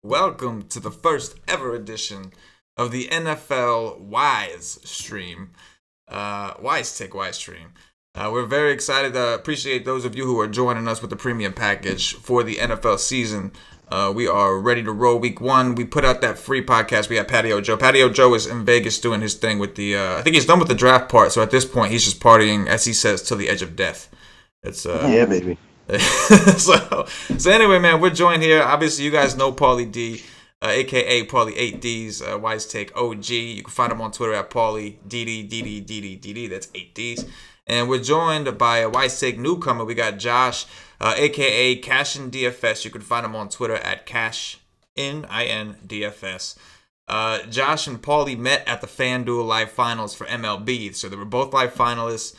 Welcome to the first ever edition of the NFL Wise Stream. Wise Stream. We're very excited to appreciate those of you who are joining us with the premium package for the NFL season. We are ready to roll week one. We put out that free podcast. We had Patio Joe. Patio Joe is in Vegas doing his thing with the, I think he's done with the draft part. So at this point, he's just partying, as he says, till the edge of death. It's yeah, baby. so anyway, man, we're joined here. Obviously, you guys know Paulie D, aka Paulie 8Ds, Wise Take OG. You can find him on Twitter at Paulie DD. That's 8Ds. And we're joined by a Wise Take newcomer. We got Josh, aka Cashin DFS. You can find him on Twitter at CashInDFS. Josh and Paulie met at the FanDuel Live Finals for MLB, so they were both live finalists.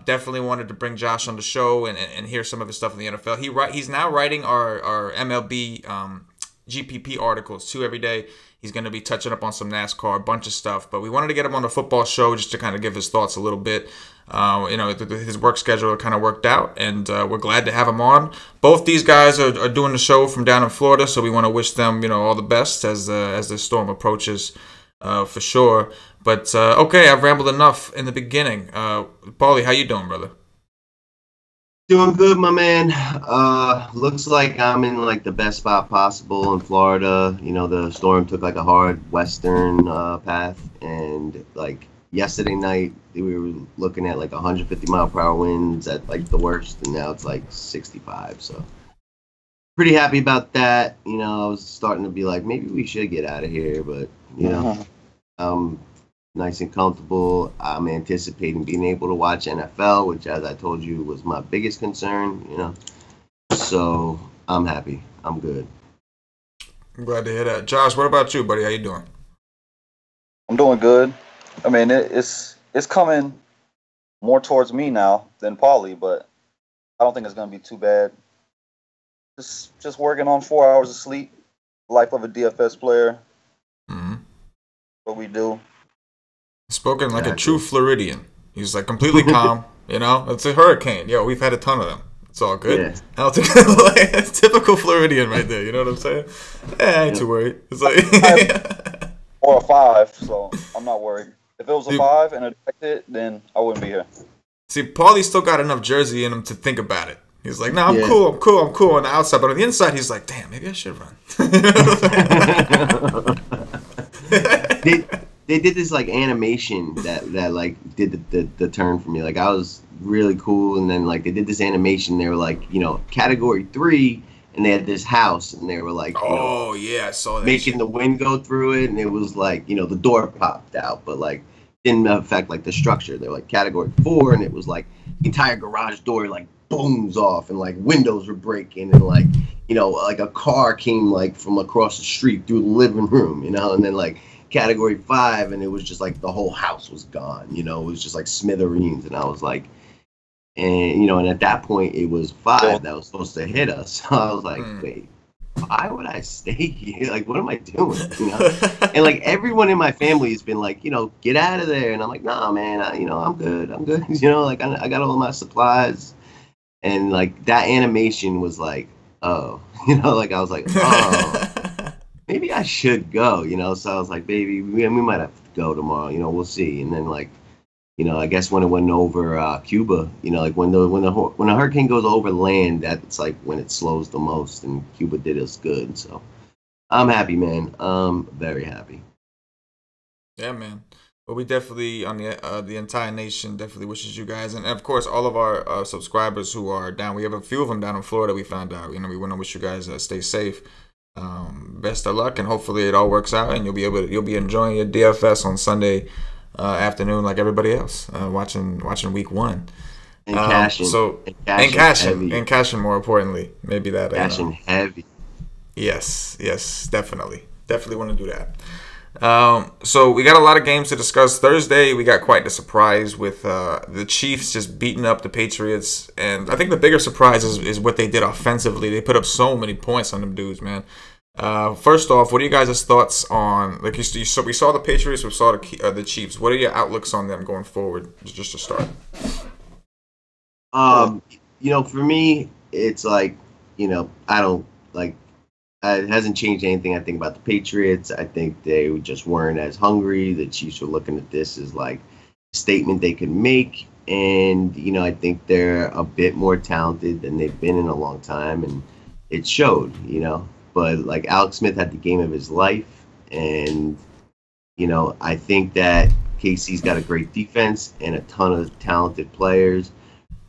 Definitely wanted to bring Josh on the show and hear some of his stuff in the NFL. He's now writing our MLB GPP articles too every day. He's going to be touching up on some NASCAR, a bunch of stuff. But we wanted to get him on the football show just to kind of give his thoughts a little bit. His work schedule kind of worked out, and we're glad to have him on. Both these guys are doing the show from down in Florida, so we want to wish them all the best as the storm approaches for sure. But, okay, I've rambled enough in the beginning. Paulie, how you doing, brother? Doing good, my man. Looks like I'm in like the best spot possible in Florida. The storm took like a hard western path, and like yesterday night we were looking at like 150-mile-per-hour winds at like the worst, and now it's like 65. So pretty happy about that. I was starting to be like, maybe we should get out of here, but nice and comfortable. I'm anticipating being able to watch NFL, which, as I told you, was my biggest concern, So I'm happy. I'm good. I'm glad to hear that. Josh, what about you, buddy? How you doing? I'm doing good. I mean, it's coming more towards me now than Paulie, but I don't think it's going to be too bad. Just working on 4 hours of sleep, life of a DFS player. Mm-hmm. What we do. Spoken like a true Floridian. He's like completely calm. It's a hurricane. We've had a ton of them. It's all good. Yeah. I don't think it's typical Floridian right there. You know what I'm saying? I ain't too worried. It's like or a 5, so I'm not worried. If it was a 5 and it affected, then I wouldn't be here. See, Paulie still got enough Jersey in him to think about it. He's like, no, I'm cool on the outside, but on the inside, he's like, damn, maybe I should run. They did this like animation that like did the turn for me. Like I was really cool, and then like they did this animation. They were like, category 3, and they had this house, and they were like, I saw that making the wind go through it, and it was like, the door popped out, but like didn't affect like the structure. They were like category 4, and it was like the entire garage door like booms off, and like windows were breaking, and like like a car came like from across the street through the living room, and then like category 5, and it was just like the whole house was gone. It was just like smithereens, and I was like, and at that point it was 5 that was supposed to hit us. So I was like, wait, why would I stay here? Like, what am I doing? And like everyone in my family has been like, get out of there, and I'm like, nah, man, I'm good. Like I got all my supplies, and like that animation was like, oh, like I was like, oh. Maybe I should go, So I was like, baby, we might have to go tomorrow, we'll see. And then like, I guess when it went over Cuba, like when a hurricane goes over land, that's like when it slows the most. And Cuba did us good, so I'm happy, man. Very happy. Yeah, man. But we definitely on the entire nation definitely wishes you guys, and of course all of our subscribers who are down. We have a few of them down in Florida. We found out. We want to wish you guys stay safe. Best of luck, and hopefully it all works out, and you'll be enjoying your DFS on Sunday afternoon like everybody else, watching week one. And cashing. And cashing more importantly, maybe that cashing heavy. Yes, definitely want to do that. So we got a lot of games to discuss. Thursday, we got quite the surprise with the Chiefs just beating up the Patriots. And I think the bigger surprise is what they did offensively. They put up so many points on them dudes, man. First off, what are you guys' thoughts on, like we saw the Patriots, we saw the Chiefs. What are your outlooks on them going forward, just to start? For me, it's like, I don't like it hasn't changed anything. I think about the Patriots. I think they just weren't as hungry. The Chiefs were looking at this as like a statement they could make, and I think they're a bit more talented than they've been in a long time, and it showed. But like Alex Smith had the game of his life, and I think that KC's got a great defense and a ton of talented players.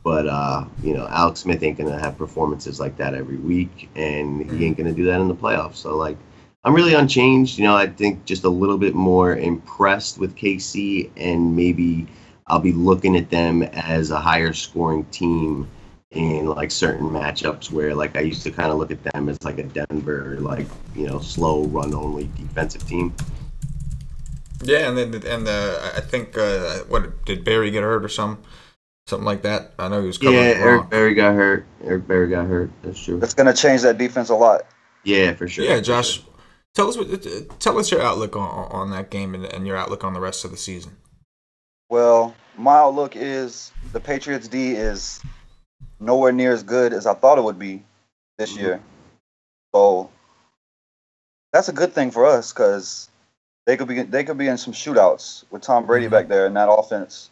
But Alex Smith ain't gonna have performances like that every week, and he ain't gonna do that in the playoffs. So like, I'm really unchanged. I think just a little bit more impressed with KC, and maybe I'll be looking at them as a higher scoring team in like certain matchups where like I used to kind of look at them as like a Denver like slow run only defensive team. Yeah, and I think what did Barry get hurt or something like that? I know he was covering. Yeah, Eric Berry got hurt. That's true. It's gonna change that defense a lot. Yeah, for sure. Yeah, Josh, tell us your outlook on that game and your outlook on the rest of the season. Well, my outlook is the Patriots D is nowhere near as good as I thought it would be this year. So that's a good thing for us because they could be in some shootouts with Tom Brady back there in that offense.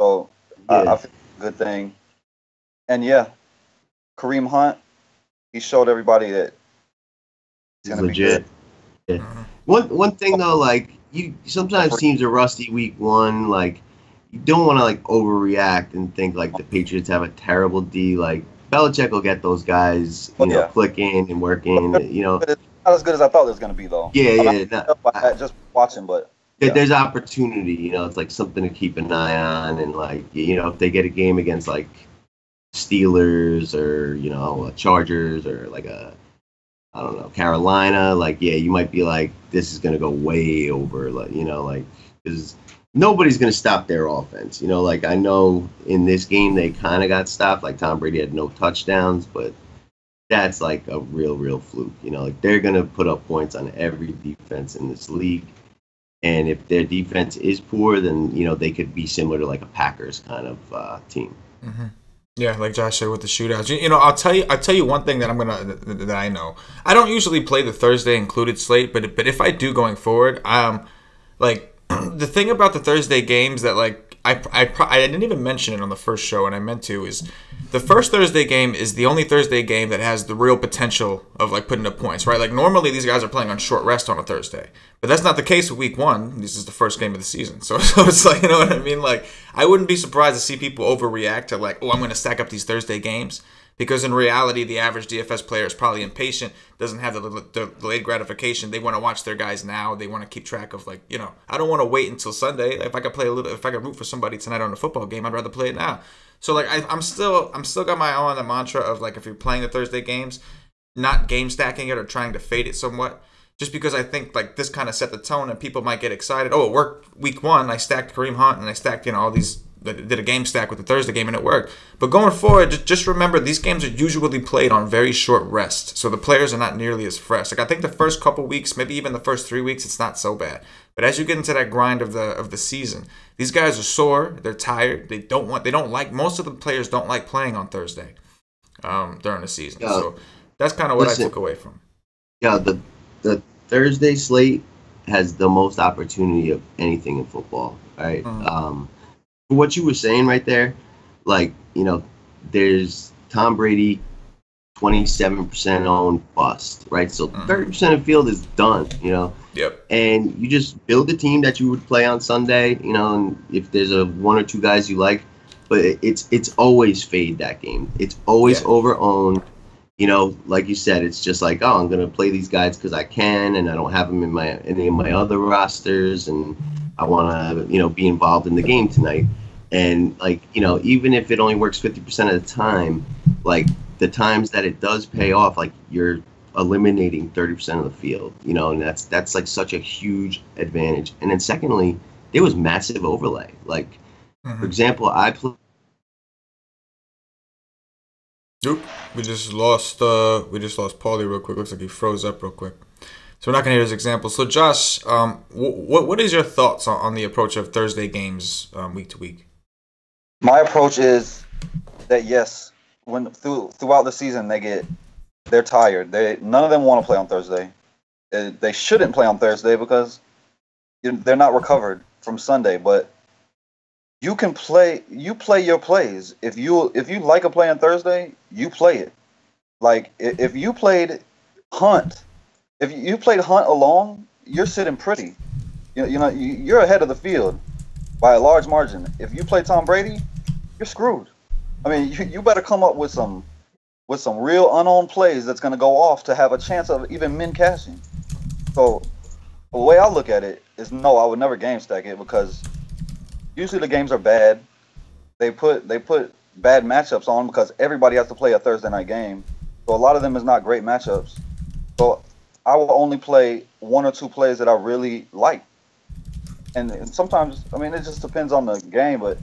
So I think it's a good thing. And yeah, Kareem Hunt, he showed everybody that he's gonna legit. Be good. Yeah. One thing though, like sometimes teams are rusty week one. Like you don't want to like overreact and think like the Patriots have a terrible D. Like Belichick will get those guys, clicking and working. But it's not as good as I thought it was gonna be though. Just watching, but. Yeah. There's opportunity, it's like something to keep an eye on, and like if they get a game against like Steelers or Chargers or like I don't know, Carolina, like you might be like this is gonna go way over, like because nobody's gonna stop their offense, like I know in this game they kind of got stopped, like Tom Brady had no touchdowns, but that's like a real fluke, like they're gonna put up points on every defense in this league. And if their defense is poor, then they could be similar to like a Packers kind of team. Mm-hmm. Yeah, like Josh said with the shootouts. I'll tell you one thing that that I know. I don't usually play the Thursday included slate, but if I do going forward, like the thing about the Thursday games that like I didn't even mention it on the first show, and I meant to, is the first Thursday game is the only Thursday game that has the real potential of like putting up points, right? Like normally these guys are playing on short rest on a Thursday, but that's not the case with week one. This is the first game of the season, so it's like, you know what I mean? Like I wouldn't be surprised to see people overreact to like, oh, I'm going to stack up these Thursday games. Because in reality, the average DFS player is probably impatient, doesn't have the delayed gratification. They want to watch their guys now. They want to keep track of, like, I don't want to wait until Sunday. If I could root for somebody tonight on a football game, I'd rather play it now. So like I'm still got my eye on the mantra of like, if you're playing the Thursday games, not game stacking it or trying to fade it somewhat. Just because I think like this kind of set the tone and people might get excited. Oh, it worked week one. I stacked Kareem Hunt and I stacked all these. Did a game stack with the Thursday game and it worked. But going forward, just remember these games are usually played on very short rest, so the players are not nearly as fresh. Like I think the first couple weeks, maybe even the first 3 weeks, it's not so bad. But as you get into that grind of the season, these guys are sore, they're tired, most of the players don't like playing on Thursday during the season. So that's kind of what I took away from. Yeah, the Thursday slate has the most opportunity of anything in football, right? What you were saying right there, like, there's Tom Brady, 27% owned bust, right? So 30% of the field is done, Yep. And you just build a team that you would play on Sunday, and if there's one or two guys you like, but it's always fade that game. It's always over owned. Like you said, it's just like, oh, I'm gonna play these guys because I can, and I don't have them in any of my other rosters, and I want to, be involved in the game tonight. And like, even if it only works 50% of the time, like the times that it does pay off, like you're eliminating 30% of the field, and that's like such a huge advantage. And then secondly, there was massive overlay. Like, for example, I played. Oop, we just lost Paulie real quick. Looks like he froze up real quick. So we're not gonna hear his example. So Josh, what is your thoughts on the approach of Thursday games week to week? My approach is that yes, when throughout the season they get they're tired. None of them want to play on Thursday. They shouldn't play on Thursday because they're not recovered from Sunday. But you can play. You play your plays. If you like a play on Thursday, you play it. Like if you played Hunt, if you played Hunt alone, you're sitting pretty. You're ahead of the field by a large margin. If you play Tom Brady, you're screwed. I mean, you better come up with some real unowned plays that's going to go off to have a chance of even min cashing. So the way I look at it is no, I would never game stack it because usually the games are bad. They put bad matchups on because everybody has to play a Thursday night game. So a lot of them is not great matchups. So I will only play one or two plays that I really like. And sometimes, I mean, it just depends on the game, but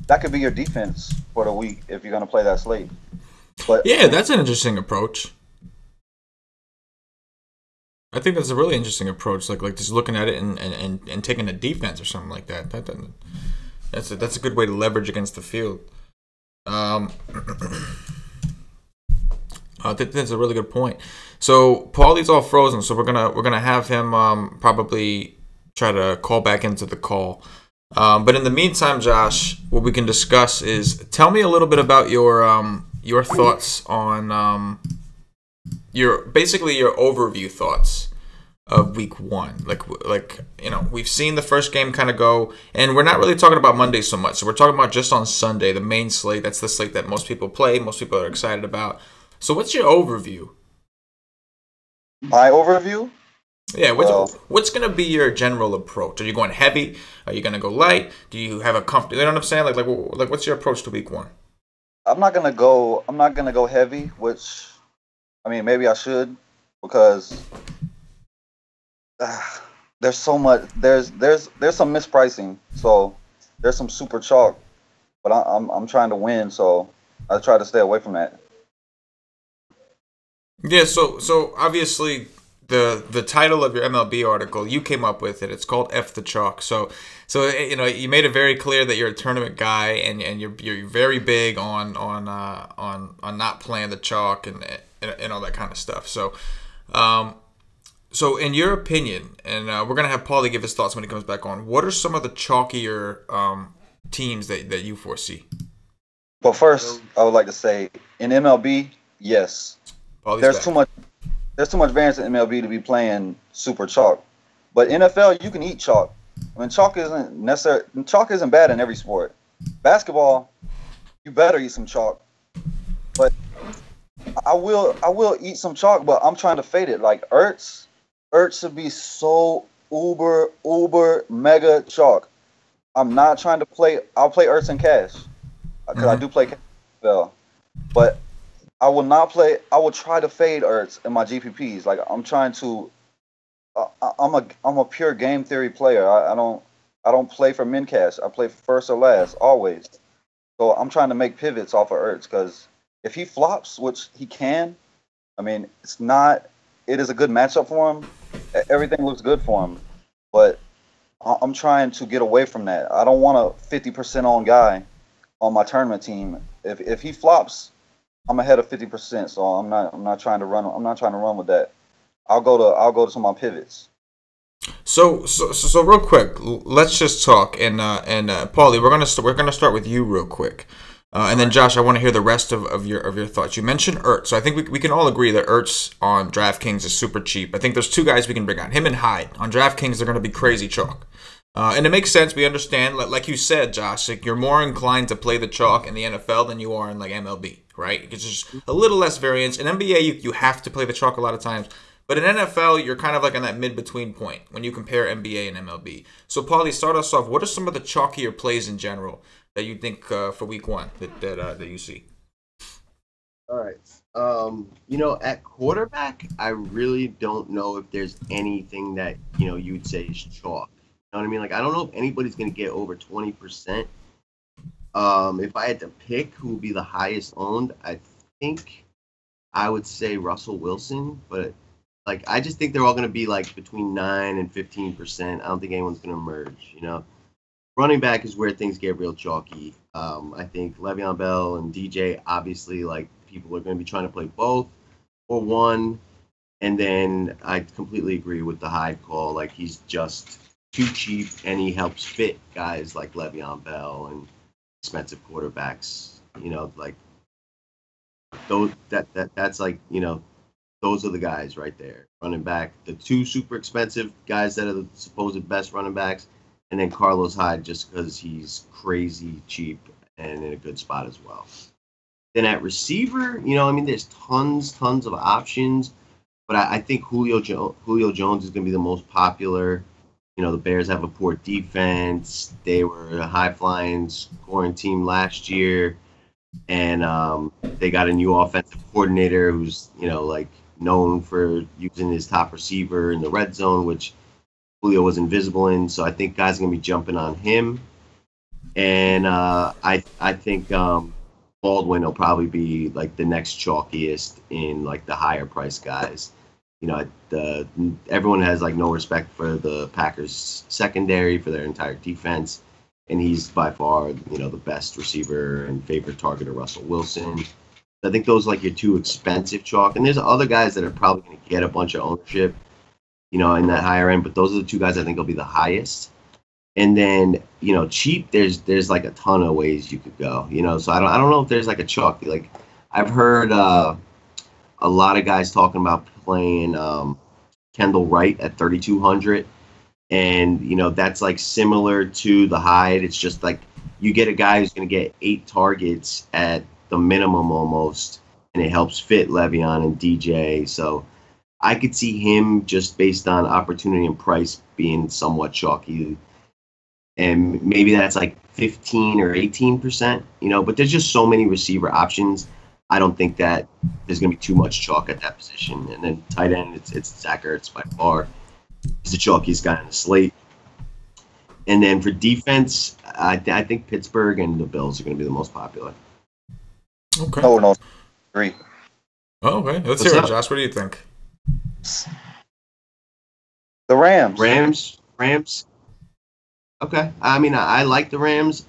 that could be your defense for the week if you're going to play that slate. But yeah, that's an interesting approach. I think that's a really interesting approach, like just looking at it and taking a defense or something like that. That's a good way to leverage against the field. I think that's a really good point. So Paulie's all frozen, so we're gonna have him probably try to call back into the call. But in the meantime, Josh, what we can discuss is tell me a little bit about your thoughts on your overview thoughts of week one. Like we've seen the first game kind of go, and we're not really talking about Monday so much. So we're talking about just on Sunday, the main slate. That's the slate that most people play, most people are excited about. So what's your overview? My overview? Yeah, what's going to be your general approach? Are you going heavy? Are you going to go light? Do you have a comfort? You know what I'm saying? Like what's your approach to week one? I'm not gonna go heavy, which I mean maybe I should because there's so much there's some mispricing, so there's some super chalk, but I'm trying to win, so I try to stay away from that. Yeah, so obviously the title of your MLB article, you came up with it. It's called F the Chalk. So you made it very clear that you're a tournament guy and you're very big on not playing the chalk and all that kind of stuff. So in your opinion, and we're gonna have Paulie give his thoughts when he comes back on. What are some of the chalkier teams that you foresee? Well, first I would like to say in MLB, yes, Paulie's there's back. too much. There's too much variance in MLB to be playing super chalk. But NFL, you can eat chalk. I mean, chalk isn't bad in every sport. Basketball, you better eat some chalk. But I will eat some chalk, but I'm trying to fade it. Like Ertz should be so uber mega chalk. I'm not trying to play. I'll play Ertz in cash because I do play cash NFL. But I will not play. I will try to fade Ertz in my GPPs. Like I'm trying to. I'm a pure game theory player. I don't play for min cash. I play first or last always. So I'm trying to make pivots off of Ertz because if he flops, which he can, I mean it's not. It is a good matchup for him. Everything looks good for him, but I'm trying to get away from that. I don't want a 50% on guy on my tournament team. If he flops, I'm ahead of 50%, so I'm not trying to run. I'm not trying to run with that. I'll go to some of my pivots. So real quick, let's just talk. And Paulie, we're gonna start with you real quick, and then Josh, I want to hear the rest of your thoughts. You mentioned Ertz, so I think we can all agree that Ertz on DraftKings is super cheap. I think there's two guys we can bring on, him and Hyde. On DraftKings, they're gonna be crazy chalk. And it makes sense. We understand, like you said, Josh, like you're more inclined to play the chalk in the NFL than you are in like MLB, right? It's just a little less variance. In NBA, you have to play the chalk a lot of times. But in NFL, you're kind of like on that mid-between point when you compare NBA and MLB. So, Paulie, start us off. What are some of the chalkier plays in general that you think for week one that you see? All right. At quarterback, I really don't know if there's anything that, you would say is chalk. You know what I mean? Like, I don't know if anybody's going to get over 20%. If I had to pick who would be the highest owned, I think I would say Russell Wilson. But, I just think they're all going to be, between 9 and 15%. I don't think anyone's going to emerge, Running back is where things get real chalky. I think Le'Veon Bell and DJ, obviously, people are going to be trying to play both. or one. And then I completely agree with the Hyde call. Like, he's just too cheap, and he helps fit guys like Le'Veon Bell and expensive quarterbacks. Like those. That's like, those are the guys right there. Running back, the two super expensive guys that are the supposed best running backs, and then Carlos Hyde just because he's crazy cheap and in a good spot as well. Then at receiver, there's tons of options. But I think Julio Jones is going to be the most popular. The Bears have a poor defense. They were a high-flying scoring team last year. And they got a new offensive coordinator who's, like known for using his top receiver in the red zone, which Julio was invisible in. So I think guys are going to be jumping on him. And I think Baldwin will probably be like the next chalkiest in like the higher price guys. Everyone has like no respect for the Packers secondary, for their entire defense, and he's by far the best receiver and favorite target of Russell Wilson. I think those are like your two expensive chalk, and there's other guys that are probably going to get a bunch of ownership, in that higher end, but those are the two guys I think will be the highest. And then cheap, there's like a ton of ways you could go, so I don't know if there's like a chalk. Like I've heard a lot of guys talking about playing Kendall Wright at 3,200, and that's like similar to the Hyde. It's just like you get a guy who's going to get 8 targets at the minimum almost, and it helps fit Le'Veon and DJ. So I could see him just based on opportunity and price being somewhat chalky, and maybe that's like 15 or 18%. But there's just so many receiver options. I don't think that there's going to be too much chalk at that position. And then tight end, it's Zach Ertz by far. He's the chalkiest guy on the slate. And then for defense, I think Pittsburgh and the Bills are going to be the most popular. Okay. No, agree. Oh, okay. Let's hear it, Josh. What do you think? The Rams. Rams. Okay. I mean, I like the Rams.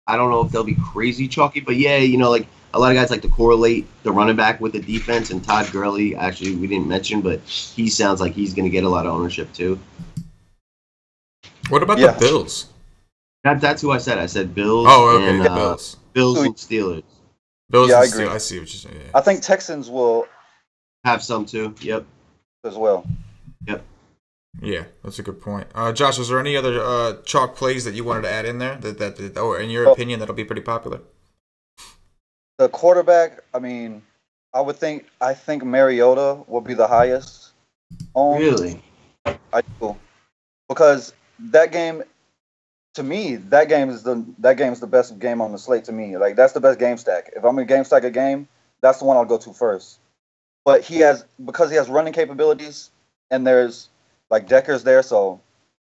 I don't know if they'll be crazy chalky, but yeah, like a lot of guys like to correlate the running back with the defense, and Todd Gurley, actually, we didn't mention, but he sounds like he's going to get a lot of ownership too. What about the Bills? That's who I said. I said Bills. Oh, okay, and, Bills. Bills and Steelers. Bills yeah, and I agree. Steelers. I see what you're saying. Yeah. I think Texans will have some too. Yep. As well. Yep. Yeah, that's a good point. Josh, was there any other chalk plays that you wanted to add in there that or in your opinion, that'll be pretty popular? The quarterback, I mean, I think Mariota will be the highest. Really? I do. Because that game, to me, that game is the best game on the slate to me. Like, that's the best game stack. If I'm going to game stack a game, that's the one I'll go to first. But because he has running capabilities, and there's like Decker's there, so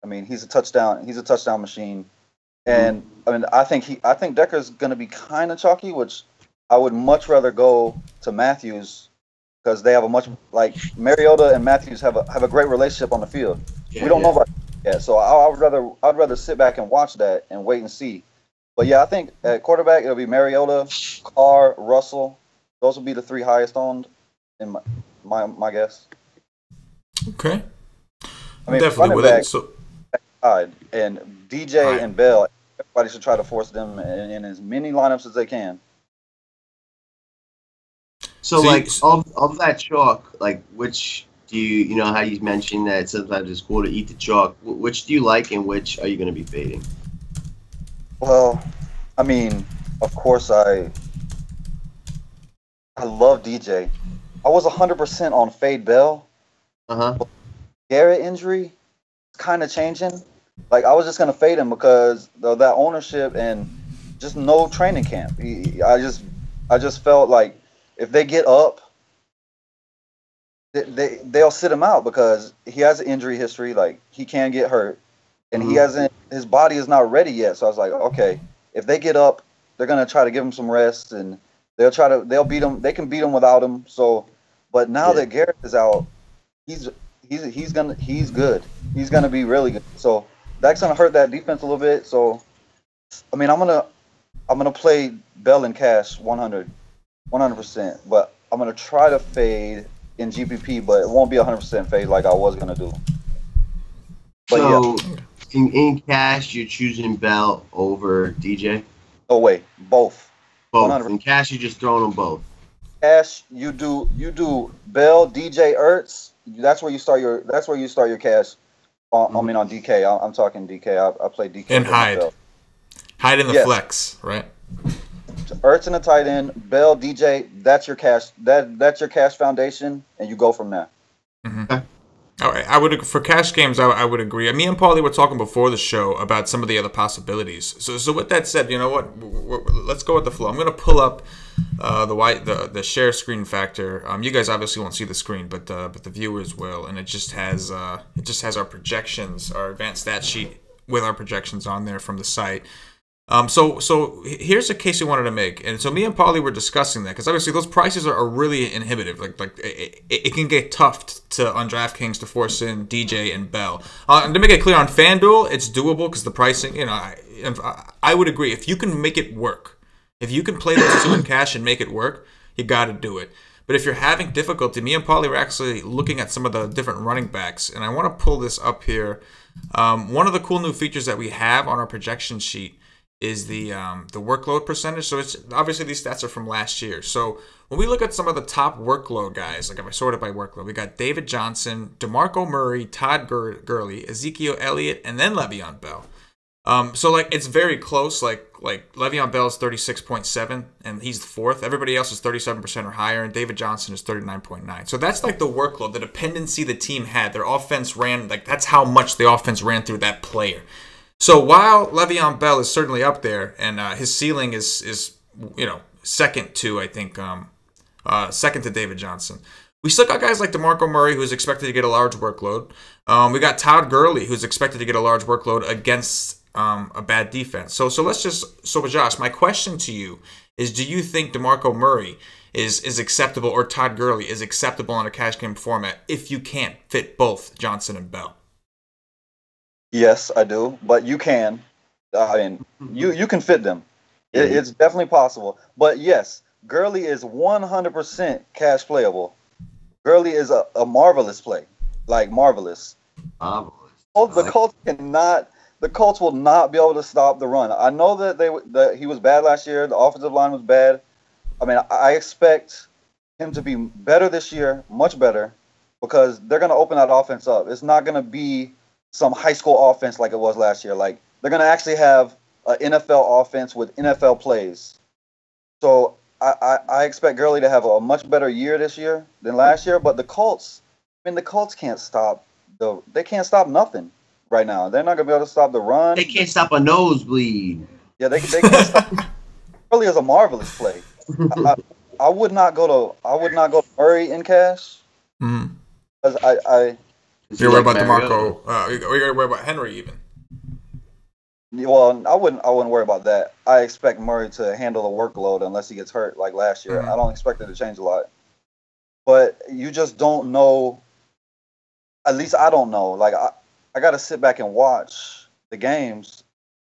I mean he's a touchdown machine. And I mean I think Decker's gonna be kind of chalky, which I would much rather go to Matthews, because they have a much, like, Mariota and Matthews have a great relationship on the field. Yeah, we don't know about it yet, so I'd rather sit back and watch that and wait and see. But yeah, I think at quarterback it'll be Mariota, Carr, Russell. Those will be the 3 highest owned in my guess. Okay. I mean, definitely with it. So, and DJ and Bell, everybody should try to force them in as many lineups as they can. So like of that chalk, like which do you know how you mentioned that sometimes it's cool to eat the chalk? Which do you like, and which are you going to be fading? Well, I mean, of course I love DJ. I was 100% on Fade Bell. Garrett injury is kind of changing. Like, I was just gonna fade him because of that ownership and just no training camp. I just felt like if they get up, they'll sit him out because he has an injury history. Like, he can get hurt, and his body is not ready yet. So I was like, okay, if they get up, they're gonna try to give him some rest, and they'll beat him. They can beat him without him. So, but now that Garrett is out, he's good. He's gonna be really good. So that's gonna hurt that defense a little bit. So, I mean, I'm gonna play Bell and Cash 100%. But I'm gonna try to fade in GPP, but it won't be 100% fade like I was gonna do. But So yeah, in cash, you're choosing Bell over DJ. no way, both. Both 100% in cash, you're just throwing them both. cash. You do Bell, DJ, Ertz. That's where you start your cash. I mean on DK. I'm talking DK. I play DK And in the Hyde. NFL. Hyde in the Yes. flex, right? Ertz in the tight end, Bell, DJ. That's your cash. That's your cash foundation, and you go from there. Okay. All right, I would for cash games. I would agree. Me and Paulie were talking before the show about some of the other possibilities. So with that said, you know what? Let's go with the flow. I'm going to pull up the share screen factor. You guys obviously won't see the screen, but the viewers will, and it just has our projections, our advanced stat sheet with our projections on there from the site. So here's a case we wanted to make, and so me and Paulie were discussing that because obviously those prices are really inhibitive. Like it can get tough to on DraftKings to force in DJ and Bell. And to make it clear, on FanDuel it's doable because the pricing. You know, I would agree if you can make it work, if you can play those two in cash and make it work, you got to do it. But if you're having difficulty, me and Paulie were actually looking at some of the different running backs, and I want to pull this up here. One of the cool new features that we have on our projection sheet is the workload percentage. So it's obviously these stats are from last year. So when we look at some of the top workload guys, like if I sort it by workload, we got David Johnson, DeMarco Murray, Todd Gurley, Ezekiel Elliott, and then Le'Veon Bell. So like it's very close. Like Le'Veon Bell is 36.7, and he's the fourth. Everybody else is 37% or higher, and David Johnson is 39.9. So that's like the workload, the dependency the team had. Their offense ran that's how much the offense ran through that player. So while Le'Veon Bell is certainly up there, and his ceiling is second to I think second to David Johnson, we still got guys like DeMarco Murray who's expected to get a large workload. We got Todd Gurley who's expected to get a large workload against a bad defense. So Josh, my question to you is: do you think DeMarco Murray is acceptable, or Todd Gurley is acceptable in a cash game format if you can't fit both Johnson and Bell? Yes, I do, but you can. I mean, you can fit them. It's definitely possible. But yes, Gurley is 100% cash playable. Gurley is a marvelous play, like marvelous. Marvelous. The Colts cannot. The Colts will not be able to stop the run. I know that he was bad last year. The offensive line was bad. I mean, I expect him to be better this year, much better, because they're going to open that offense up. It's not going to be some high school offense like it was last year. Like they're going to actually have an NFL offense with NFL plays. So I expect Gurley to have a much better year this year than last year. But the Colts can't stop they can't stop nothing right now. They're not going to be able to stop the run. They can't stop a nosebleed. Yeah, they can't stop. Gurley is a marvelous play. I would not go to Murray in cash because You're worried about DeMarco. You're worried about Henry even. Well, I wouldn't worry about that. I expect Murray to handle the workload unless he gets hurt like last year. I don't expect it to change a lot. But you just don't know. At least I don't know. Like I got to sit back and watch the games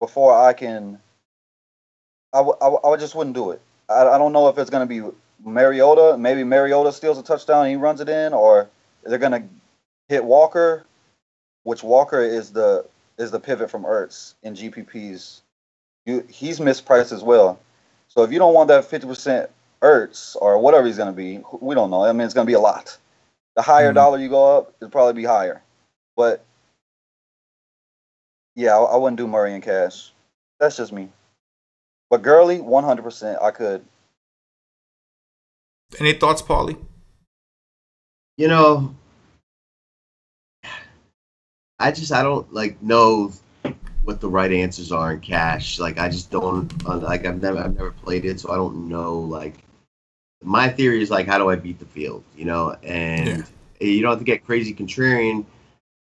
before I can. I just wouldn't do it. I don't know if it's going to be Mariota. Maybe Mariota steals a touchdown and he runs it in, or they're going to hit Walker, which Walker is the pivot from Ertz in GPPs. He's mispriced as well. So if you don't want that 50% Ertz or whatever he's going to be, we don't know. I mean, it's going to be a lot. The higher dollar you go up, it'll probably be higher. But yeah, I wouldn't do Murray in cash. That's just me. But Gurley, 100%, I could. Any thoughts, Paulie? You know, I don't know what the right answers are in cash. Like I just don't I've never played it, so I don't know. Like my theory is like, how do I beat the field? You know, and you don't have to get crazy contrarian,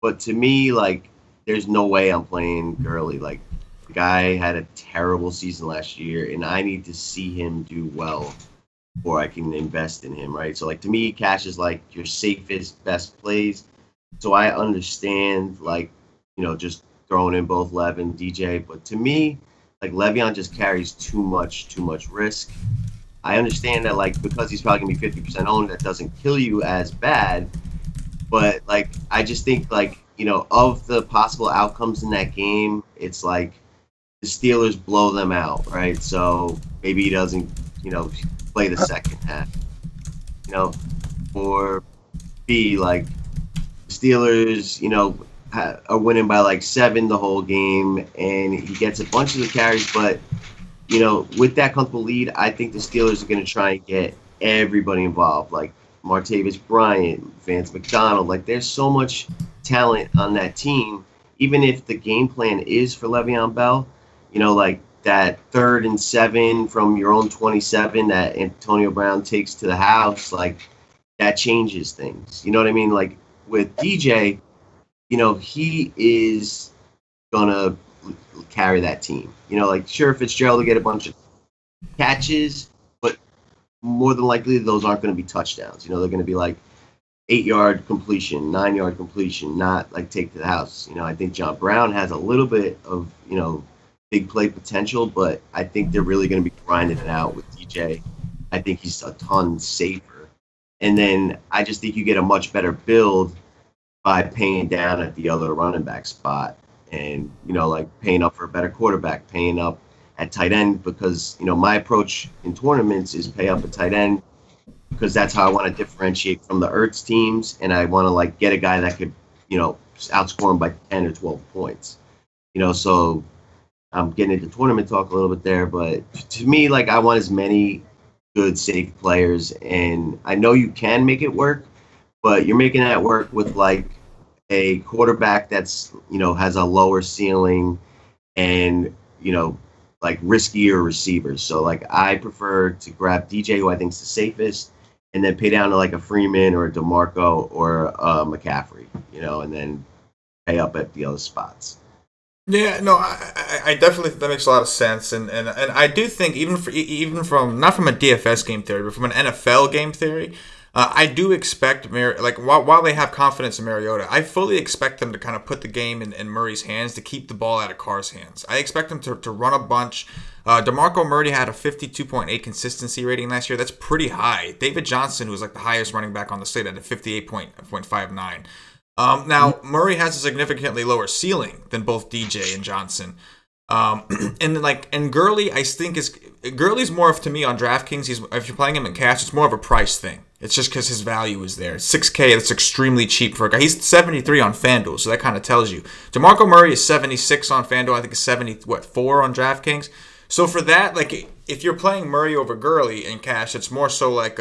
but to me, like there's no way I'm playing Gurley. Like the guy had a terrible season last year, and I need to see him do well before I can invest in him, right? So like to me, cash is like your safest, best plays. So I understand, like, you know, just throwing in both Lev and DJ. But to me, like, Le'Veon just carries too much risk. I understand that, like, because he's probably gonna be 50% owned, that doesn't kill you as bad. But like, I just think, like, of the possible outcomes in that game, it's like the Steelers blow them out, right? So maybe he doesn't, play the second half. Or B, like, the Steelers, are winning by like 7 the whole game, and he gets a bunch of the carries, but with that comfortable lead, I think the Steelers are going to try and get everybody involved, like Martavis Bryant, Vance McDonald. Like, there's so much talent on that team. Even if the game plan is for Le'Veon Bell, like that 3rd and 7 from your own 27 that Antonio Brown takes to the house, like, that changes things. You know what I mean? Like, with DJ, he is gonna carry that team. Like, sure, Fitzgerald will get a bunch of catches, but more than likely those aren't going to be touchdowns. They're going to be like 8-yard completion, 9-yard completion, not like take to the house. I think John Brown has a little bit of, big play potential, but I think they're really going to be grinding it out with DJ. I think he's a ton safer. And then I just think you get a much better build by paying down at the other running back spot and, like paying up for a better quarterback, paying up at tight end, because, my approach in tournaments is pay up at tight end because that's how I want to differentiate from the Ertz teams, and I want to, like, get a guy that could, outscore him by 10 or 12 points. So I'm getting into tournament talk a little bit there, but to me, like, I want as many good, safe players, and I know you can make it work, but you're making that work with, like, a quarterback that's, has a lower ceiling and, like, riskier receivers. So, like, I prefer to grab DJ, who I think is the safest, and then pay down to, like, a Freeman or a DeMarco or a McCaffrey, and then pay up at the other spots. Yeah, no, I definitely think that makes a lot of sense, and I do think even from not from a DFS game theory, but from an NFL game theory, I do expect while they have confidence in Mariota, I fully expect them to kind of put the game in Murray's hands to keep the ball out of Carr's hands. I expect them to run a bunch. DeMarco Murray had a 52.8 consistency rating last year. That's pretty high. David Johnson, who was like the highest running back on the slate, had a 58.59. Now, Murray has a significantly lower ceiling than both DJ and Johnson. And Gurley, I think Gurley's more of, to me, on DraftKings. If you're playing him in cash, it's more of a price thing. It's just because his value is there. $6K, that's extremely cheap for a guy. He's 73 on FanDuel, so that kind of tells you. DeMarco Murray is 76 on FanDuel. I think it's 74 on DraftKings. So for that, like, if you're playing Murray over Gurley in cash, it's more so like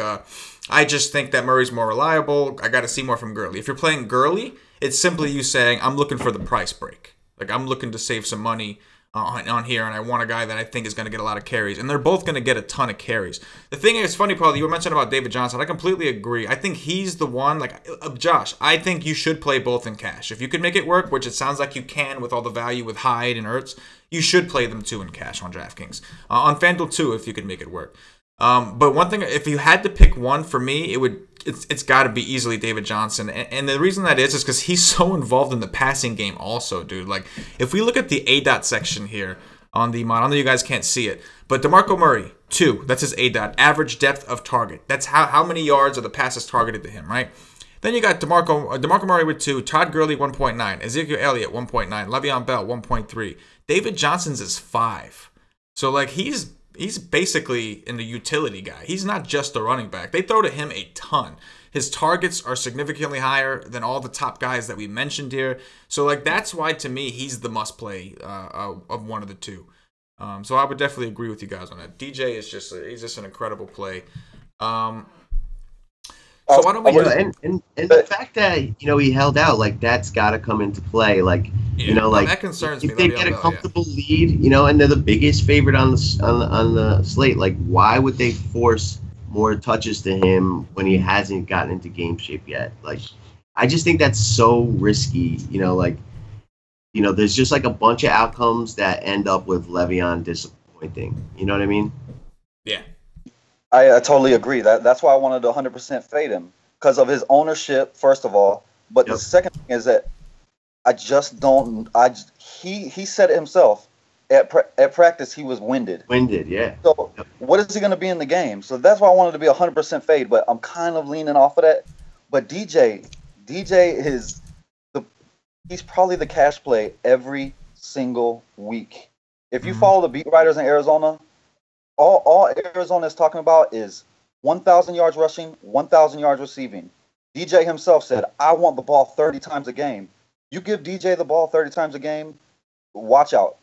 I just think that Murray's more reliable. I got to see more from Gurley. If you're playing Gurley, it's simply you saying, I'm looking for the price break. Like, I'm looking to save some money on here, and I want a guy that I think is going to get a lot of carries. And they're both going to get a ton of carries. The thing is, funny, Paul, you were mentioning about David Johnson. I completely agree. I think he's the one, like, Josh, I think you should play both in cash. If you could make it work, which it sounds like you can with all the value with Hyde and Ertz, you should play them too in cash on DraftKings. On FanDuel too, if you could make it work. But one thing, if you had to pick one for me, it's got to be easily David Johnson. And the reason that is because he's so involved in the passing game also, dude. Like, if we look at the A-dot section here on the mod, I know you guys can't see it, but DeMarco Murray, 2, that's his A-dot, average depth of target. That's how many yards are the passes targeted to him, right? Then you got DeMarco Murray with 2, Todd Gurley 1.9, Ezekiel Elliott 1.9, Le'Veon Bell 1.3. David Johnson's is 5. So, like, he's basically in the utility guy. He's not just a running back. They throw to him a ton. His targets are significantly higher than all the top guys that we mentioned here. So, like, that's why, to me, he's the must-play of one of the two. So I would definitely agree with you guys on that. DJ is he's just an incredible play. So why don't we and the fact that he held out, like, that's got to come into play. Like, like, that concerns if me. they get a comfortable lead, and they're the biggest favorite on the slate, like, why would they force more touches to him when he hasn't gotten into game shape yet? Like, I just think that's so risky. There's just, like, a bunch of outcomes that end up with Le'Veon disappointing. You know what I mean? Yeah. I totally agree. That's why I wanted to 100% fade him, because of his ownership, first of all. But the second thing is that I just don't. He said it himself at practice. He was winded. Yeah. So what is he going to be in the game? So that's why I wanted to be 100% fade, but I'm kind of leaning off of that. But DJ is he's probably the cash play every single week. If you follow the beat writers in Arizona, all Arizona is talking about is 1,000 yards rushing, 1,000 yards receiving. DJ himself said, I want the ball 30 times a game. You give DJ the ball 30 times a game, watch out.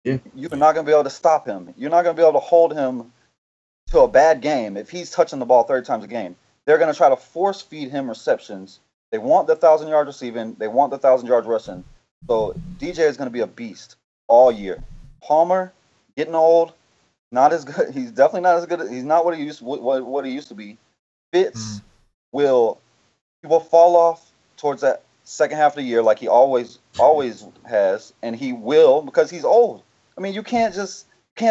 Yeah. You're not going to be able to stop him. You're not going to be able to hold him to a bad game if he's touching the ball 30 times a game. They're going to try to force feed him receptions. They want the 1,000 yards receiving. They want the 1,000 yards rushing. So DJ is going to be a beast all year. Palmer, getting old, not as good. He's definitely not as good. He's not what he used to be. Fitz will fall off towards that second half of the year like he always has, and he will because he's old. I mean, you can't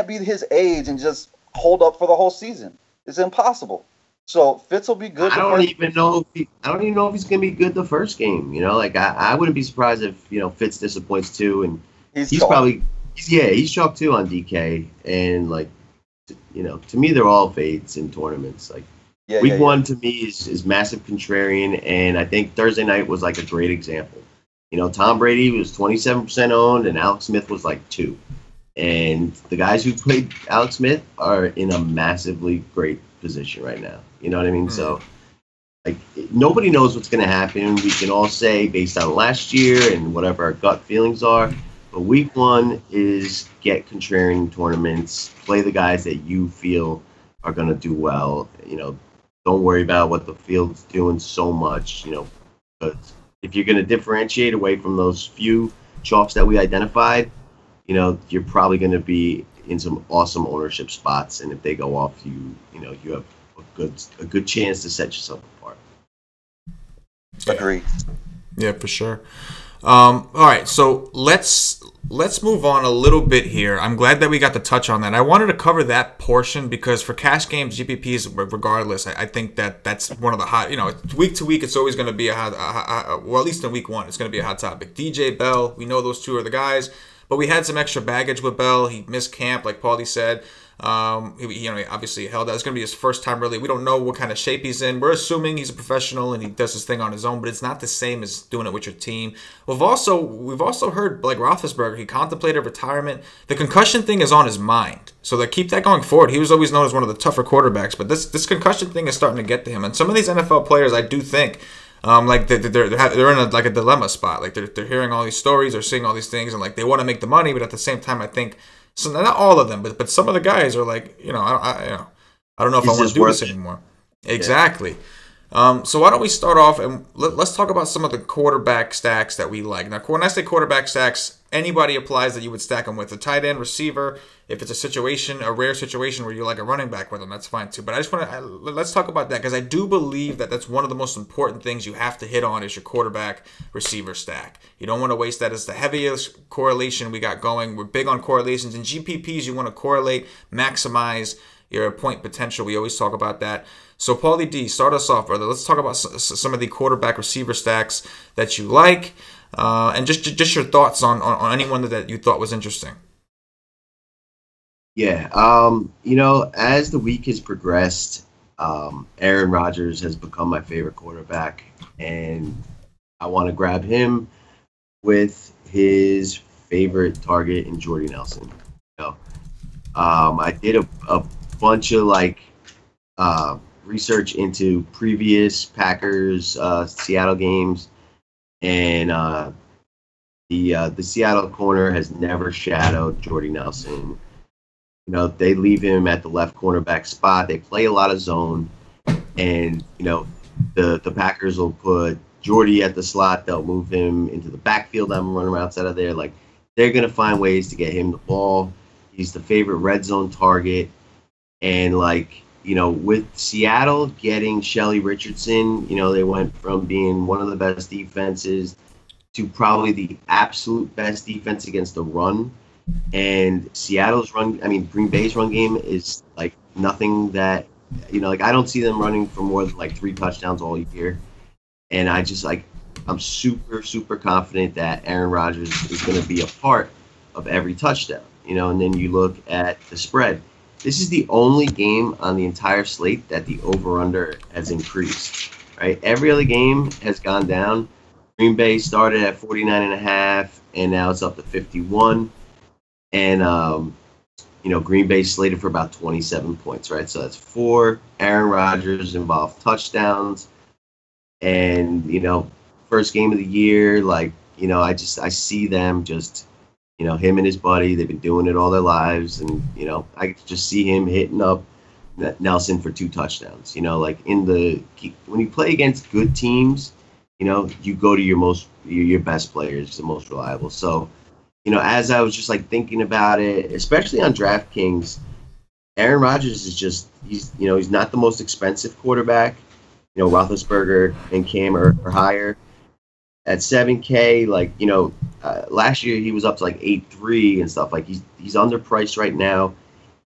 be his age and just hold up for the whole season. It's impossible. So Fitz will be good. I don't even know if he's gonna be good the first game. You know, like I wouldn't be surprised if Fitz disappoints too, and he's probably he's chalk too on DK, and like to me they're all fades in tournaments. Like week one to me is massive contrarian, and I think Thursday night was like a great example. Tom Brady was 27% owned, and Alex Smith was like 2%. And the guys who played Alex Smith are in a massively great position right now. You know what I mean? So, like, nobody knows what's going to happen. We can all say based on last year and whatever our gut feelings are. But week one is get contrarian tournaments, play the guys that you feel are going to do well. Don't worry about what the field's doing so much. Because if you're going to differentiate away from those few chalks that we identified, you're probably going to be in some awesome ownership spots, and if they go off, you have a good chance to set yourself apart. Agree. Yeah, for sure. All right, so let's move on a little bit here. I'm glad that we got to touch on that. I wanted to cover that portion because for cash games, GPPs, regardless, I think that's one of the hot. Week to week, it's always going to be a hot. Well, at least in week one, it's going to be a hot topic. DJ Bell, we know those two are the guys. But we had some extra baggage with Bell. He missed camp, like Paulie said. He obviously held out. It's going to be his first time, really. We don't know what kind of shape he's in. We're assuming he's a professional and he does his thing on his own, but it's not the same as doing it with your team. We've also heard, like Roethlisberger, he contemplated retirement. The concussion thing is on his mind. So keep that going forward. He was always known as one of the tougher quarterbacks, but this concussion thing is starting to get to him. And some of these NFL players, I do think, like they're in a dilemma spot. Like they're hearing all these stories, they're seeing all these things, and like they want to make the money, but at the same time, I think so. Not all of them, but some of the guys are like, I don't know if I want to do this anymore. Exactly. So why don't we start off and let's talk about some of the quarterback stacks that we like. Now, when I say quarterback stacks, anybody applies that you would stack them with. A tight end, receiver. If it's a rare situation where you like a running back with them, that's fine too. But I just want to let's talk about that because I do believe that that's one of the most important things you have to hit on is your quarterback receiver stack. You don't want to waste that. It's the heaviest correlation we got going. We're big on correlations. In GPPs, you want to correlate, maximize your point potential. We always talk about that. So, Paulie D, start us off, brother. Let's talk about some of the quarterback receiver stacks that you like, and just your thoughts on anyone that you thought was interesting. Yeah, as the week has progressed, Aaron Rodgers has become my favorite quarterback, and I want to grab him with his favorite target in Jordy Nelson. I did a bunch of research into previous Packers Seattle games, and the Seattle corner has never shadowed Jordy Nelson. They leave him at the left cornerback spot. They play a lot of zone, and the Packers will put Jordy at the slot. They'll move him into the backfield. I'm running outside of there. Like they're gonna find ways to get him the ball. He's the favorite red zone target, and with Seattle getting Shelley Richardson, they went from being one of the best defenses to probably the absolute best defense against the run. And Green Bay's run game is like nothing that, I don't see them running for more than 3 touchdowns all year. And I'm super, super confident that Aaron Rodgers is going to be a part of every touchdown, and then you look at the spread. this is the only game on the entire slate that the over/under has increased. Right, every other game has gone down. Green Bay started at 49.5, and now it's up to 51. And Green Bay slated for about 27 points, right? So that's 4 Aaron Rodgers involved touchdowns, and first game of the year, I see them just, him and his buddy, they've been doing it all their lives, and I just see him hitting up Nelson for 2 touchdowns. When you play against good teams, you go to your best players, the most reliable. So, as I was just thinking about it, especially on DraftKings, Aaron Rodgers is just he's not the most expensive quarterback. Roethlisberger and Cam are higher at $7K. Last year he was up to 8.3 and stuff. He's underpriced right now,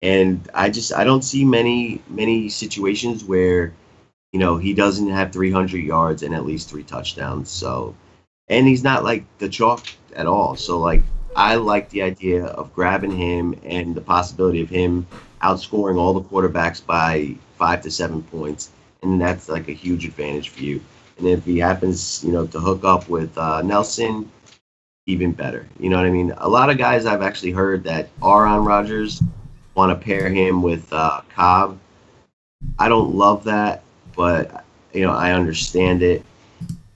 and I don't see many situations where he doesn't have 300 yards and at least 3 touchdowns. So, and he's not the chalk at all. So I like the idea of grabbing him and the possibility of him outscoring all the quarterbacks by 5 to 7 points, and that's a huge advantage for you. And if he happens, to hook up with Nelson, even better. You know what I mean? A lot of guys I've actually heard that are on Rodgers want to pair him with Cobb. I don't love that, but I understand it.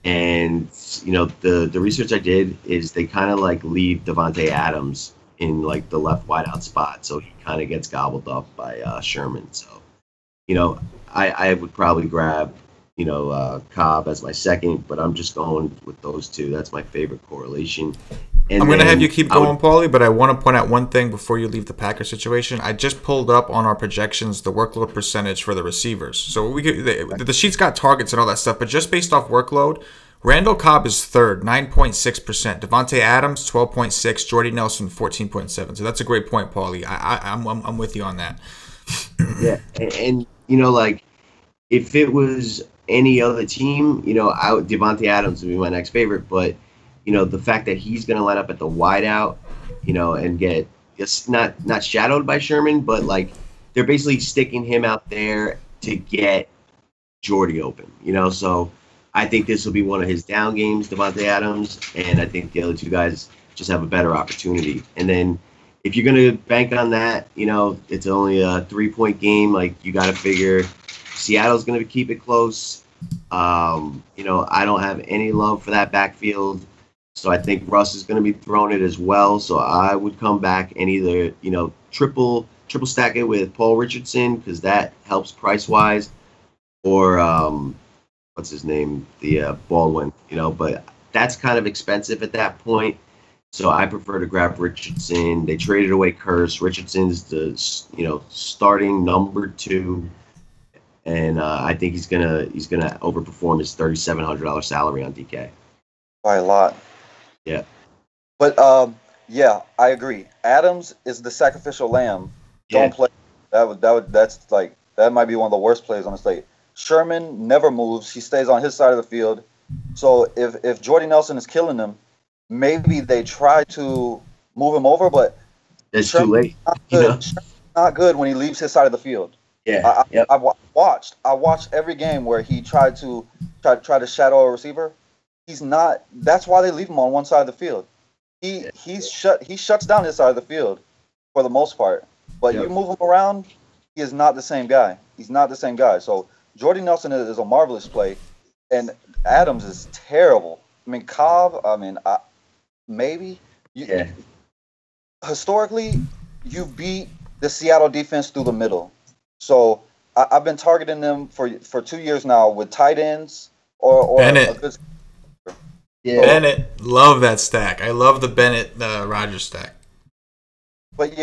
And the research I did is they kind of leave Devontae Adams in the left wideout spot, so he kind of gets gobbled up by Sherman. So I would probably grab Cobb as my second, but I'm just going with those 2. That's my favorite correlation. And I'm going to have you keep going, Paulie, but I want to point out one thing before you leave the Packers situation. I just pulled up on our projections the workload percentage for the receivers. So the sheet's got targets and all that stuff, but just based off workload, Randall Cobb is third, 9.6%. Devontae Adams, 12.6%. Jordy Nelson, 14.7%. So that's a great point, Paulie. I'm with you on that. Yeah, and if it was any other team, Devontae Adams would be my next favorite, but the fact that he's going to line up at the wideout, and get just not shadowed by Sherman, but they're basically sticking him out there to get Jordy open, So I think this will be one of his down games, Devontae Adams, and I think the other 2 guys just have a better opportunity. And then if you're going to bank on that, it's only a 3-point game. You got to figure Seattle's going to keep it close. I don't have any love for that backfield. So I think Russ is going to be throwing it as well. So I would come back and either, triple stack it with Paul Richardson, because that helps price-wise, or what's his name? The Baldwin, but that's kind of expensive at that point. So I prefer to grab Richardson. They traded away Curse. Richardson's the, starting number 2. And I think he's gonna overperform his $3,700 salary on DK by a lot. Yeah, but yeah, I agree. Adams is the sacrificial lamb. Don't play. That might be one of the worst plays on the slate. Sherman never moves. He stays on his side of the field. So if Jordy Nelson is killing them, maybe they try to move him over, but it's too late. Sherman's not good when he leaves his side of the field. Yeah, I watched every game where he tried to shadow a receiver. He's not. That's why they leave him on one side of the field. He shuts down his side of the field for the most part. But you move him around, he is not the same guy. He's not the same guy. So Jordy Nelson is a marvelous play, and Adams is terrible. I mean, Cobb. I mean, maybe. Historically, you beat the Seattle defense through the middle. So I've been targeting them for 2 years now with tight ends or Bennett. a good. Yeah. Bennett, love that stack. I love the Bennett Rodgers stack. But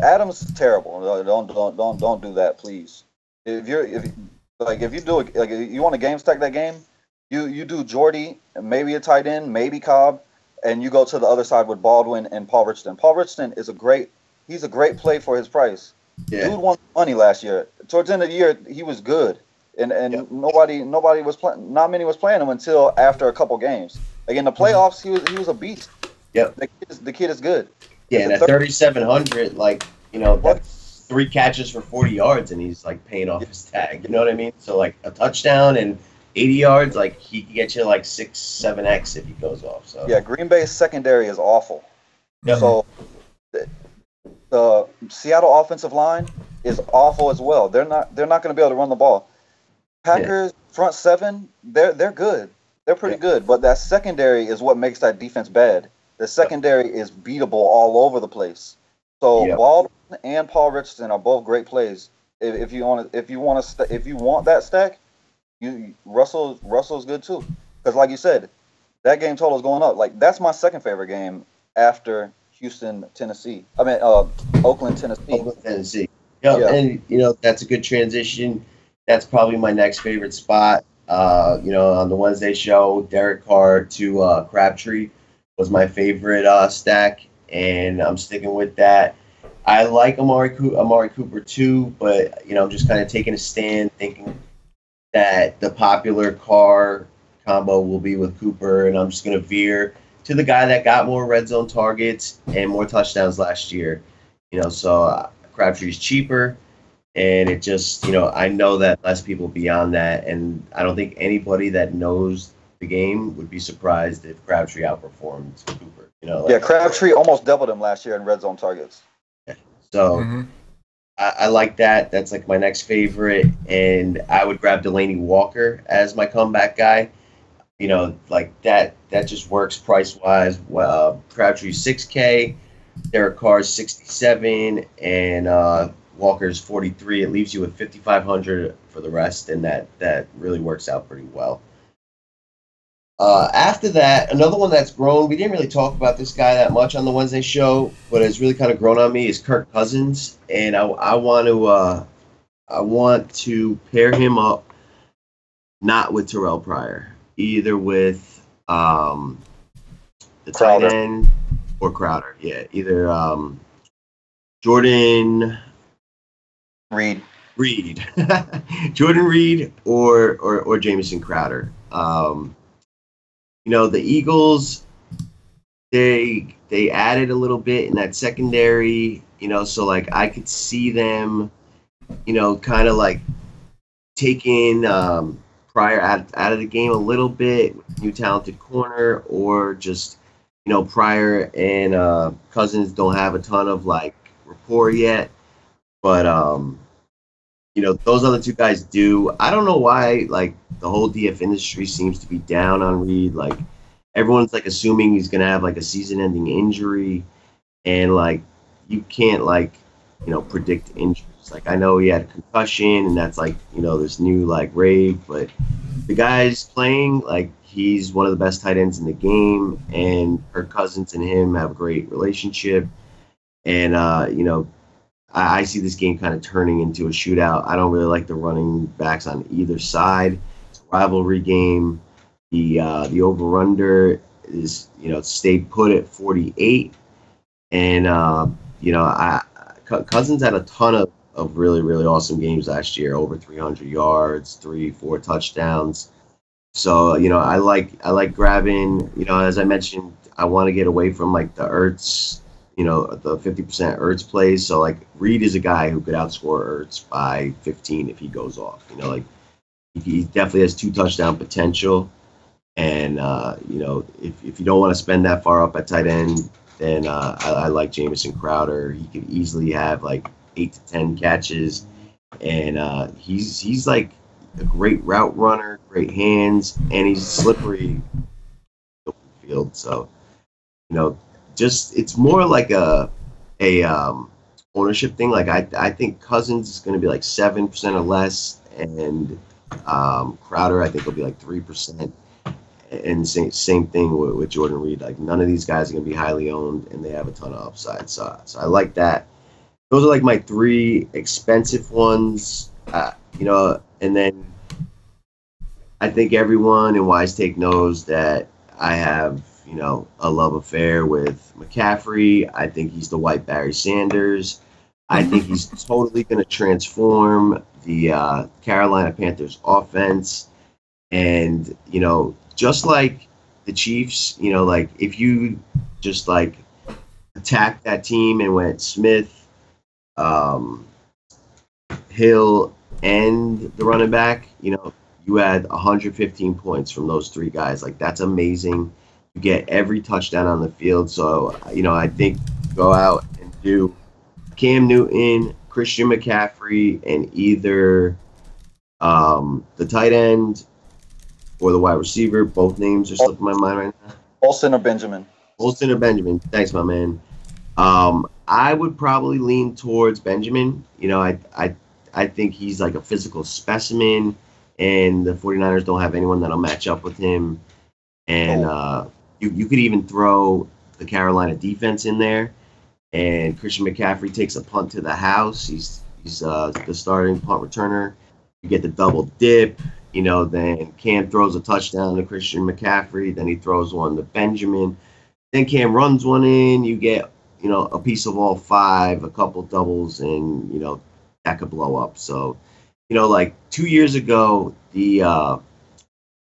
Adams is terrible. Don't do that, please. If you do it, you want to game stack that game, you do Jordy, maybe a tight end, maybe Cobb, and you go to the other side with Baldwin and Paul Richardson. Paul Richardson is a great play for his price. Yeah. Dude won money last year. Towards the end of the year, he was good, and nobody was playing. Not many was playing him until after a couple games. Like in the playoffs, he was a beast. Yep. The kid is good. Yeah, and at 3,700, 3 catches for 40 yards, and he's like paying off his tag. You know what I mean? So like a touchdown and 80 yards, like he can get you like 6, 7x if he goes off. So yeah, Green Bay's secondary is awful. Yep. So the Seattle offensive line is awful as well. They're not going to be able to run the ball. Packers front seven, they're good. They're pretty good, but that secondary is what makes that defense bad. The secondary is beatable all over the place. So Baldwin and Paul Richardson are both great plays. If you want that stack, Russell's good too. Because like you said, that game total is going up. Like that's my second favorite game after Oakland, Tennessee. Oakland, Tennessee. Yeah, and that's a good transition. That's probably my next favorite spot. On the Wednesday show, Derek Carr to Crabtree was my favorite stack, and I'm sticking with that. I like Amari Cooper too, but I'm just kind of taking a stand, thinking that the popular Carr combo will be with Cooper, and I'm just going to veer to the guy that got more red zone targets and more touchdowns last year. So Crabtree's cheaper. And it just, I know that less people beyond that, and I don't think anybody that knows the game would be surprised if Crabtree outperformed Cooper. Crabtree almost doubled him last year in red zone targets. So I like that. That's like my next favorite, and I would grab Delaney Walker as my comeback guy. Like that just works price wise. Well, Crabtree's $6K, Derek Carr's $67, and Walker's 43. It leaves you with 5,500 for the rest, and that really works out pretty well. After that, another one that's grown. We didn't really talk about this guy that much on the Wednesday show, but it's really kind of grown on me. Is Kirk Cousins, and I want to pair him up, not with Terrell Pryor, either with the tight end or Crowder. Yeah, either Jordan Reed, Jordan Reed, or Jamison Crowder. The Eagles, they added a little bit in that secondary. So like I could see them, kind of like taking Pryor out of the game a little bit, new talented corner, or just Pryor and Cousins don't have a ton of like rapport yet. But those other two guys do. I don't know why like the whole DF industry seems to be down on Reed. Like everyone's like assuming he's gonna have like a season-ending injury, and like you can't like predict injuries. Like I know he had a concussion, and that's like this new like rave, but the guy's playing like he's one of the best tight ends in the game, and Kirk Cousins and him have a great relationship, and I see this game kind of turning into a shootout. I don't really like the running backs on either side. It's a rivalry game. The over-under is, stayed put at 48. And, Cousins had a ton of really, really awesome games last year, over 300 yards, 3-4 touchdowns. So, I like grabbing, as I mentioned, I want to get away from like the Ertz, the 50% Ertz plays. So like Reed is a guy who could outscore Ertz by 15 if he goes off. Like he definitely has 2 touchdown potential. And if you don't want to spend that far up at tight end, then I like Jamison Crowder. He could easily have like 8 to 10 catches, and he's like a great route runner, great hands, and he's slippery field. So just it's more like a ownership thing. Like I think Cousins is going to be like 7% or less, and Crowder I think will be like 3%. And same thing with Jordan Reed. Like none of these guys are going to be highly owned, and they have a ton of upside. So I like that. Those are like my 3 expensive ones. And then I think everyone in Wise Take knows that I have a love affair with McCaffrey. I think he's the white Barry Sanders. I think he's totally going to transform the Carolina Panthers offense. And, just like the Chiefs, like if you just like attacked that team and went Smith, Hill, and the running back, you had 115 points from those three guys. Like, that's amazing. You get every touchdown on the field. So, I think go out and do Cam Newton, Christian McCaffrey, and either the tight end or the wide receiver. Both names are slipping my mind right now. Olsen or Benjamin? Olsen or Benjamin. Thanks, my man. I would probably lean towards Benjamin. I think he's like a physical specimen, and the 49ers don't have anyone that'll match up with him. And you could even throw the Carolina defense in there, and Christian McCaffrey takes a punt to the house. He's the starting punt returner. You get the double dip. Then Cam throws a touchdown to Christian McCaffrey. Then he throws one to Benjamin. Then Cam runs one in. You get, a piece of all five, a couple doubles, and, that could blow up. So, like 2 years ago, the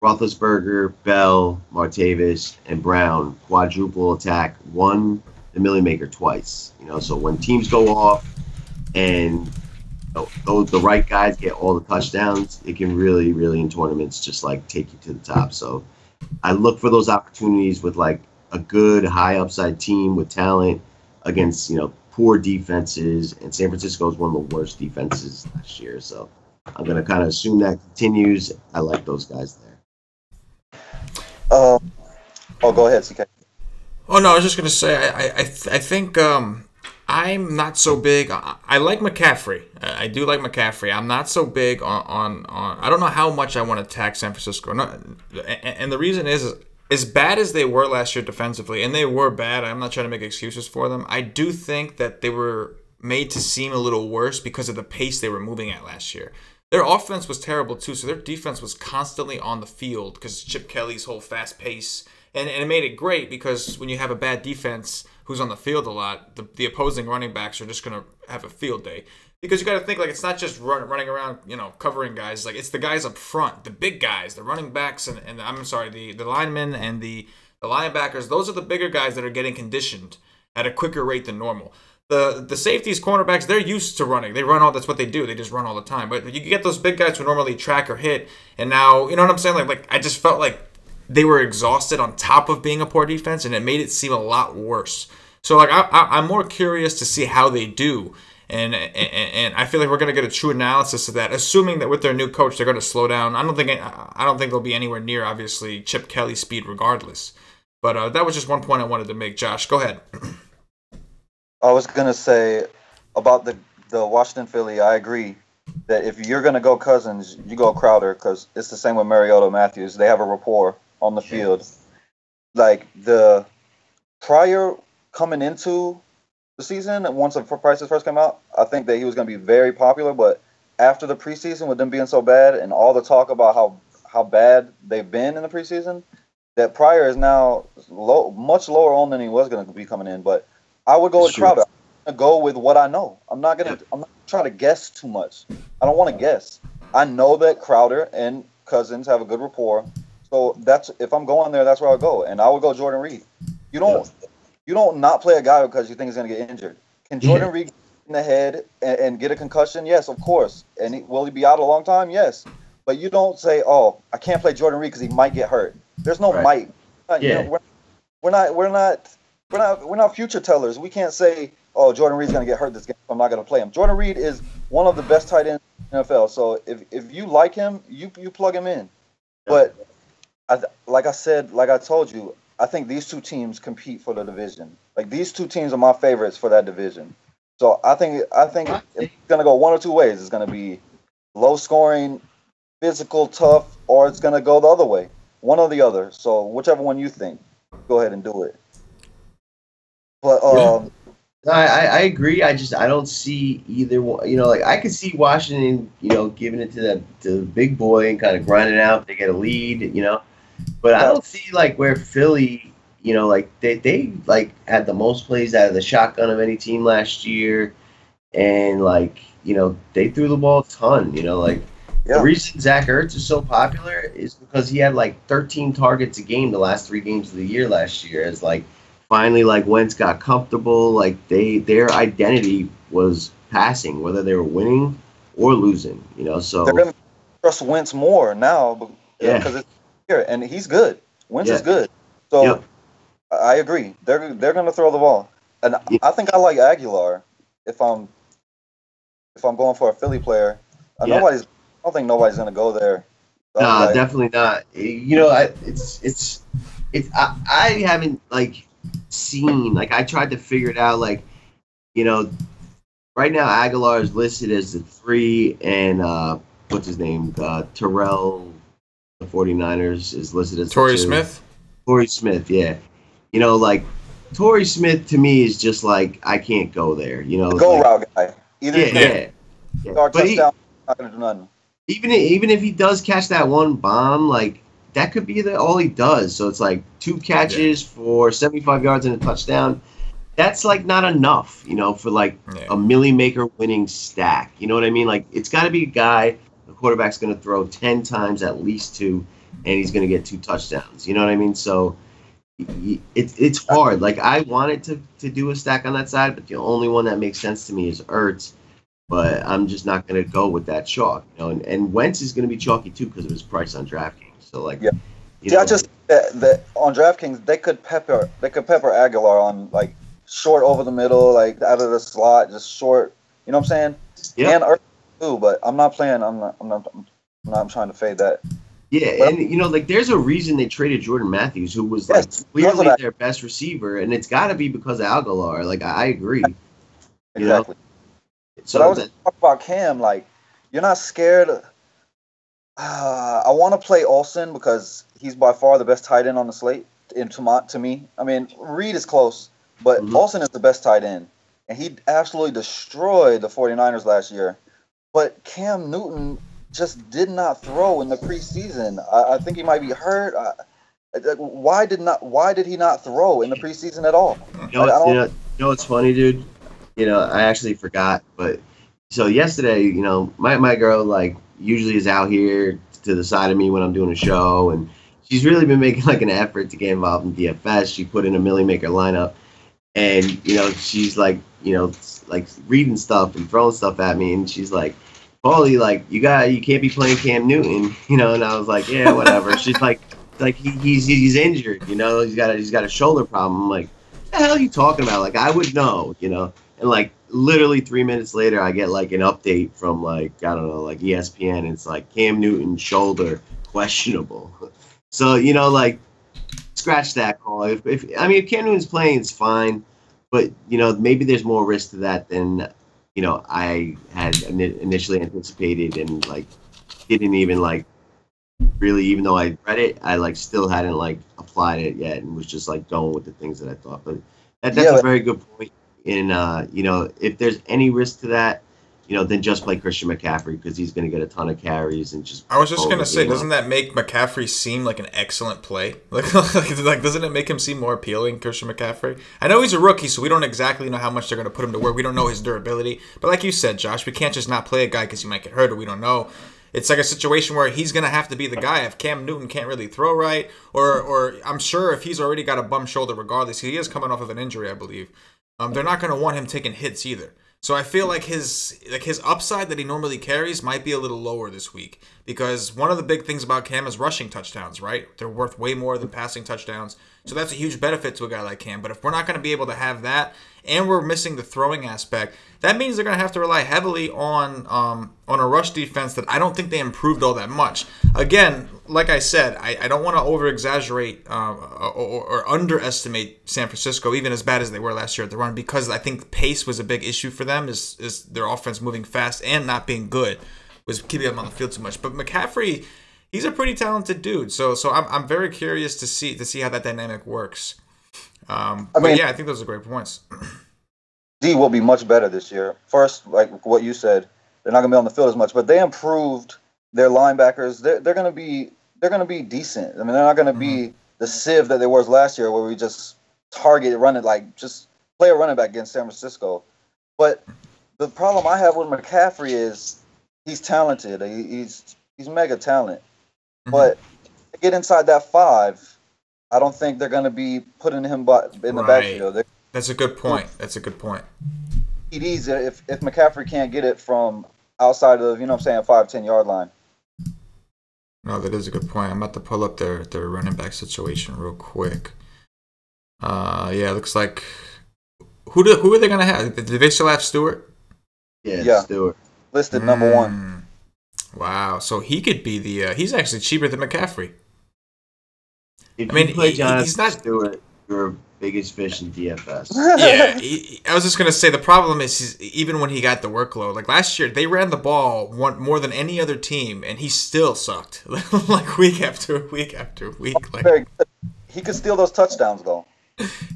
Roethlisberger, Bell, Martavis, and Brown quadruple attack won the Millie Maker twice. So when teams go off and the right guys get all the touchdowns, it can really, really in tournaments just like take you to the top. So I look for those opportunities with like a good high upside team with talent against, poor defenses. And San Francisco is one of the worst defenses last year. So I'm going to kind of assume that continues. I like those guys there. Go ahead, CK. Oh, no, I was just going to say, I think I'm not so big. I like McCaffrey. I do like McCaffrey. I'm not so big on I don't know how much I want to attack San Francisco. And the reason is, as bad as they were last year defensively, and they were bad, I'm not trying to make excuses for them. I do think that they were made to seem a little worse because of the pace they were moving at last year. Their offense was terrible too, so their defense was constantly on the field because Chip Kelly's whole fast pace. And it made it great because when you have a bad defense who's on the field a lot, the opposing running backs are just going to have a field day. Because you got to think, like, it's not just running around, covering guys. Like, it's the guys up front, the big guys, the running backs, and I'm sorry, the linemen and the linebackers. Those are the bigger guys that are getting conditioned at a quicker rate than normal. The safeties, cornerbacks, they're used to running. They run all. That's what they do. They just run all the time. But you get those big guys who normally track or hit, and now, you know what I'm saying? Like I just felt like they were exhausted on top of being a poor defense, and it made it seem a lot worse. So, like, I'm more curious to see how they do. And I feel like we're going to get a true analysis of that, assuming that with their new coach they're going to slow down. I don't think they'll be anywhere near, obviously, Chip Kelly speed regardless. But that was just one point I wanted to make. Josh, go ahead. I was going to say about the Washington Philly, I agree that if you're going to go Cousins, you go Crowder, because it's the same with Mariota Matthews. They have a rapport on the field. Like, the prior coming into the season, once the prices first came out, I think that he was going to be very popular. But after the preseason, with them being so bad and all the talk about how bad they've been in the preseason, that Pryor is now much lower on than he was going to be coming in. But I would go with Crowder. I'm going to go with what I know. I'm not trying to guess too much. I don't want to guess. I know that Crowder and Cousins have a good rapport. So if I'm going there, that's where I'll go. And I would go Jordan Reed. You don't not play a guy because you think he's going to get injured. Can Jordan Reed get in the head and get a concussion? Yes, of course. And will he be out a long time? Yes. But you don't say, "Oh, I can't play Jordan Reed because he might get hurt." There's no might. We're not future tellers. We can't say, "Oh, Jordan Reed's going to get hurt this game, so I'm not going to play him." Jordan Reed is one of the best tight ends in the NFL. So if you like him, you plug him in. But like I told you, I think these two teams compete for the division. Like, these two teams are my favorites for that division. So I think it's going to go one or two ways. It's going to be low scoring, physical, tough, or it's going to go the other way. One or the other. So whichever one you think, go ahead and do it. But I agree. I don't see either one. Like, I could see Washington, giving it to the big boy and kind of grinding out. They get a lead, But I don't see, like, where Philly, like, they like had the most plays out of the shotgun of any team last year. And, like, they threw the ball a ton, The reason Zach Ertz is so popular is because he had, like, 13 targets a game the last 3 games of the year last year. As, like, finally, like, Wentz got comfortable. Like, their identity was passing, whether they were winning or losing. So they're going to trust Wentz more now because it's here, and he's good. Wentz is good. So I agree. They're going to throw the ball, and I think I like Aguilar if I'm going for a Philly player. I don't think nobody's going to go there. So nah, definitely not. I haven't seen I tried to figure it out right now Aguilar is listed as the 3 and what's his name Terrell the 49ers is listed as Torrey Smith. Torrey Smith, yeah. Torrey Smith to me is just I can't go there. Go route guy. Yeah. But touchdown, not gonna do nothing. Even if he does catch that one bomb, that could be all he does. So it's 2 catches for 75 yards and a touchdown. That's not enough, for a Millie Maker winning stack. You know what I mean? It's got to be a guy the quarterback's going to throw 10 times at least 2, and he's going to get 2 touchdowns. You know what I mean? So it's hard. I wanted to do a stack on that side, but the only one that makes sense to me is Ertz. But I'm just not going to go with that chalk. And Wentz is going to be chalky too because of his price on DraftKings. So I just that on DraftKings they could pepper Aguilar on short over the middle, out of the slot, just short. You know what I'm saying? Yeah. And Ertz too, but I'm not playing. I'm not trying to fade that. Yeah, but, and there's a reason they traded Jordan Matthews, who was clearly their best receiver, and it's got to be because of Aguilar. I agree. Exactly. So I was talking about Cam. You're not scared. I want to play Olsen because he's by far the best tight end on the slate. To me, I mean Reed is close, but Olsen is the best tight end, and he absolutely destroyed the 49ers last year. But Cam Newton just did not throw in the preseason. I think he might be hurt. Why did he not throw in the preseason at all? It's funny, dude. I actually forgot, but so yesterday, my girl usually is out here to the side of me when I'm doing a show, and she's really been making an effort to get involved in DFS. She put in a Millie Maker lineup, and she's reading stuff and throwing stuff at me, and she's like, "Paulie, you can't be playing Cam Newton," and I was like, "Yeah, whatever." She's he's injured, he's got a shoulder problem. I'm like, "What the hell are you talking about?" I would know, And literally 3 minutes later, I get an update from I don't know, ESPN. And it's Cam Newton shoulder questionable. So scratch that call. If Cam Newton's playing, it's fine. But maybe there's more risk to that than I had initially anticipated, and didn't even really, even though I read it, I still hadn't applied it yet, and was just going with the things that I thought. But that's a very good point. And if there's any risk to that, then just play Christian McCaffrey because he's going to get a ton of carries and just. I was just going to say, doesn't that make McCaffrey seem like an excellent play? Doesn't it make him seem more appealing, Christian McCaffrey? I know he's a rookie, so we don't exactly know how much they're going to put him to work. We don't know his durability, but like you said, Josh, we can't just not play a guy because he might get hurt or we don't know. It's a situation where he's going to have to be the guy if Cam Newton can't really throw right, or I'm sure if he's already got a bum shoulder regardless, he is coming off of an injury, I believe. They're not going to want him taking hits either. So I feel his upside that he normally carries might be a little lower this week, because one of the big things about Cam is rushing touchdowns, right? They're worth way more than passing touchdowns. So that's a huge benefit to a guy like Cam. But if we're not going to be able to have that, and we're missing the throwing aspect, that means they're going to have to rely heavily on a rush defense that I don't think they improved all that much. Again, like I said, I don't want to over-exaggerate or underestimate San Francisco, even as bad as they were last year at the run, because I think pace was a big issue for them, is their offense moving fast and not being good, was keeping them on the field too much. But McCaffrey, he's a pretty talented dude, so I'm very curious to see how that dynamic works. I think those are great points. D will be much better this year. First, like what you said, they're not going to be on the field as much, but they improved their linebackers. They're going to be decent. I mean, they're not going to be the sieve that they were last year, where we just just play a running back against San Francisco. But the problem I have with McCaffrey is he's talented. He's mega talent. But to get inside that 5, I don't think they're going to be putting him in the backfield. That's a good point. TDs, if McCaffrey can't get it from outside of, you know what I'm saying, 5-10 yard line. No, that is a good point. I'm about to pull up their running back situation real quick. Yeah, it looks like who are they gonna have? Did they still have Stewart? Yeah. Stewart listed number one. Wow, so he could be he's actually cheaper than McCaffrey. If you play he's not Stewart, your biggest fish in DFS. Yeah, I was just gonna say the problem is even when he got the workload, like last year, they ran the ball more than any other team, and he still sucked, like week after week after week. Like, very good. He could steal those touchdowns though.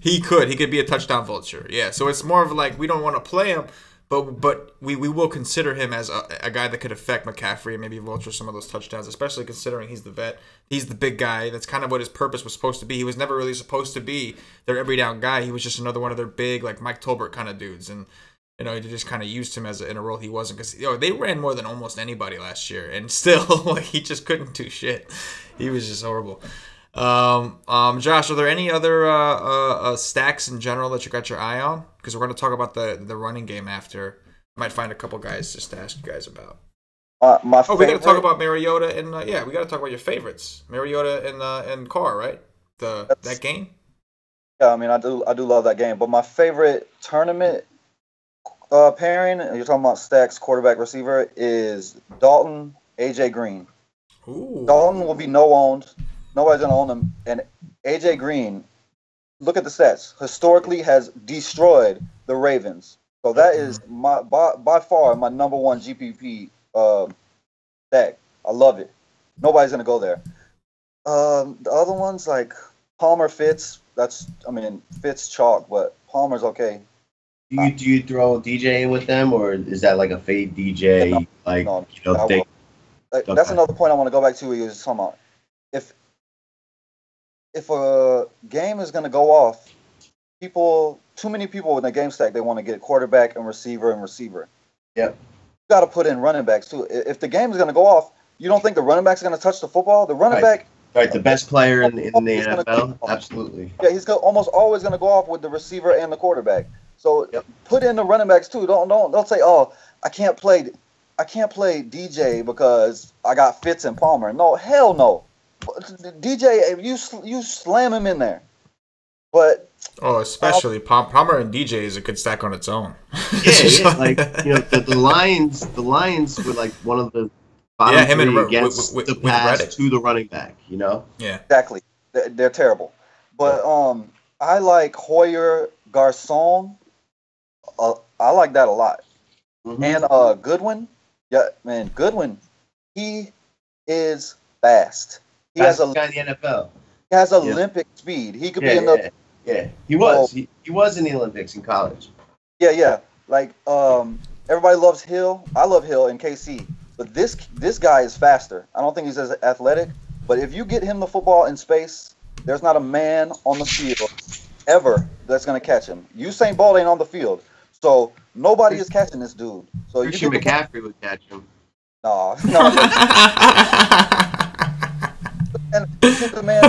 He could be a touchdown vulture. Yeah, so it's more of like we don't want to play him, but we will consider him as a guy that could affect McCaffrey and maybe vulture some of those touchdowns, especially considering he's the vet. He's the big guy. That's kind of what his purpose was supposed to be. He was never really supposed to be their every down guy. He was just another one of their big, like Mike Tolbert kind of dudes. And, they just kind of used him in a role he wasn't. Because, they ran more than almost anybody last year. And still, like, he just couldn't do shit. He was just horrible. Josh, are there any other stacks in general that you got your eye on? Because we're going to talk about the running game after. I might find a couple guys just to ask you guys about. We got to talk about Mariota and we got to talk about your favorites, Mariota and Carr, right? That game. Yeah, I mean, I do love that game. But my favorite tournament pairing, you're talking about stacks, quarterback, receiver, is Dalton, AJ Green. Ooh. Dalton will be no-owned. Nobody's gonna own him. And AJ Green, look at the stats. Historically, has destroyed the Ravens. So that is by far my number one GPP stack. I love it. Nobody's gonna go there. The other ones like Palmer, Fitz. Fitz chalk, but Palmer's okay. Do you throw DJ in with them, or is that like a fade DJ? No, that's another point I want to go back to. You was talking about if a game is gonna go off, too many people in the game stack, they want to get quarterback and receiver. Yep. You got to put in running backs too. If the game is going to go off, you don't think the running back's going to touch the football? The running back, right? The best player in the NFL, absolutely. Yeah, he's almost always going to go off with the receiver and the quarterback. So put in the running backs too. Don't say, oh, I can't play DJ because I got Fitz and Palmer. No, hell no. DJ, you slam him in there. But especially Palmer and DJ is a good stack on its own. Yeah. Like the Lions were like one of the bottom three against the pass to the running back. Yeah, exactly. They're terrible. But I like Hoyer Garcon. I like that a lot. Mm-hmm. And Goodwin. Yeah, man, Goodwin. He is fast. He has a guy in the NFL. He has Olympic speed. He could be in the. Yeah, he was. He was in the Olympics in college. Yeah. Like everybody loves Hill. I love Hill in KC. But this guy is faster. I don't think he's as athletic. But if you get him the football in space, there's not a man on the field ever that's gonna catch him. Usain Bolt ain't on the field, so nobody is catching this dude. So you sure McCaffrey would catch him? No. And man,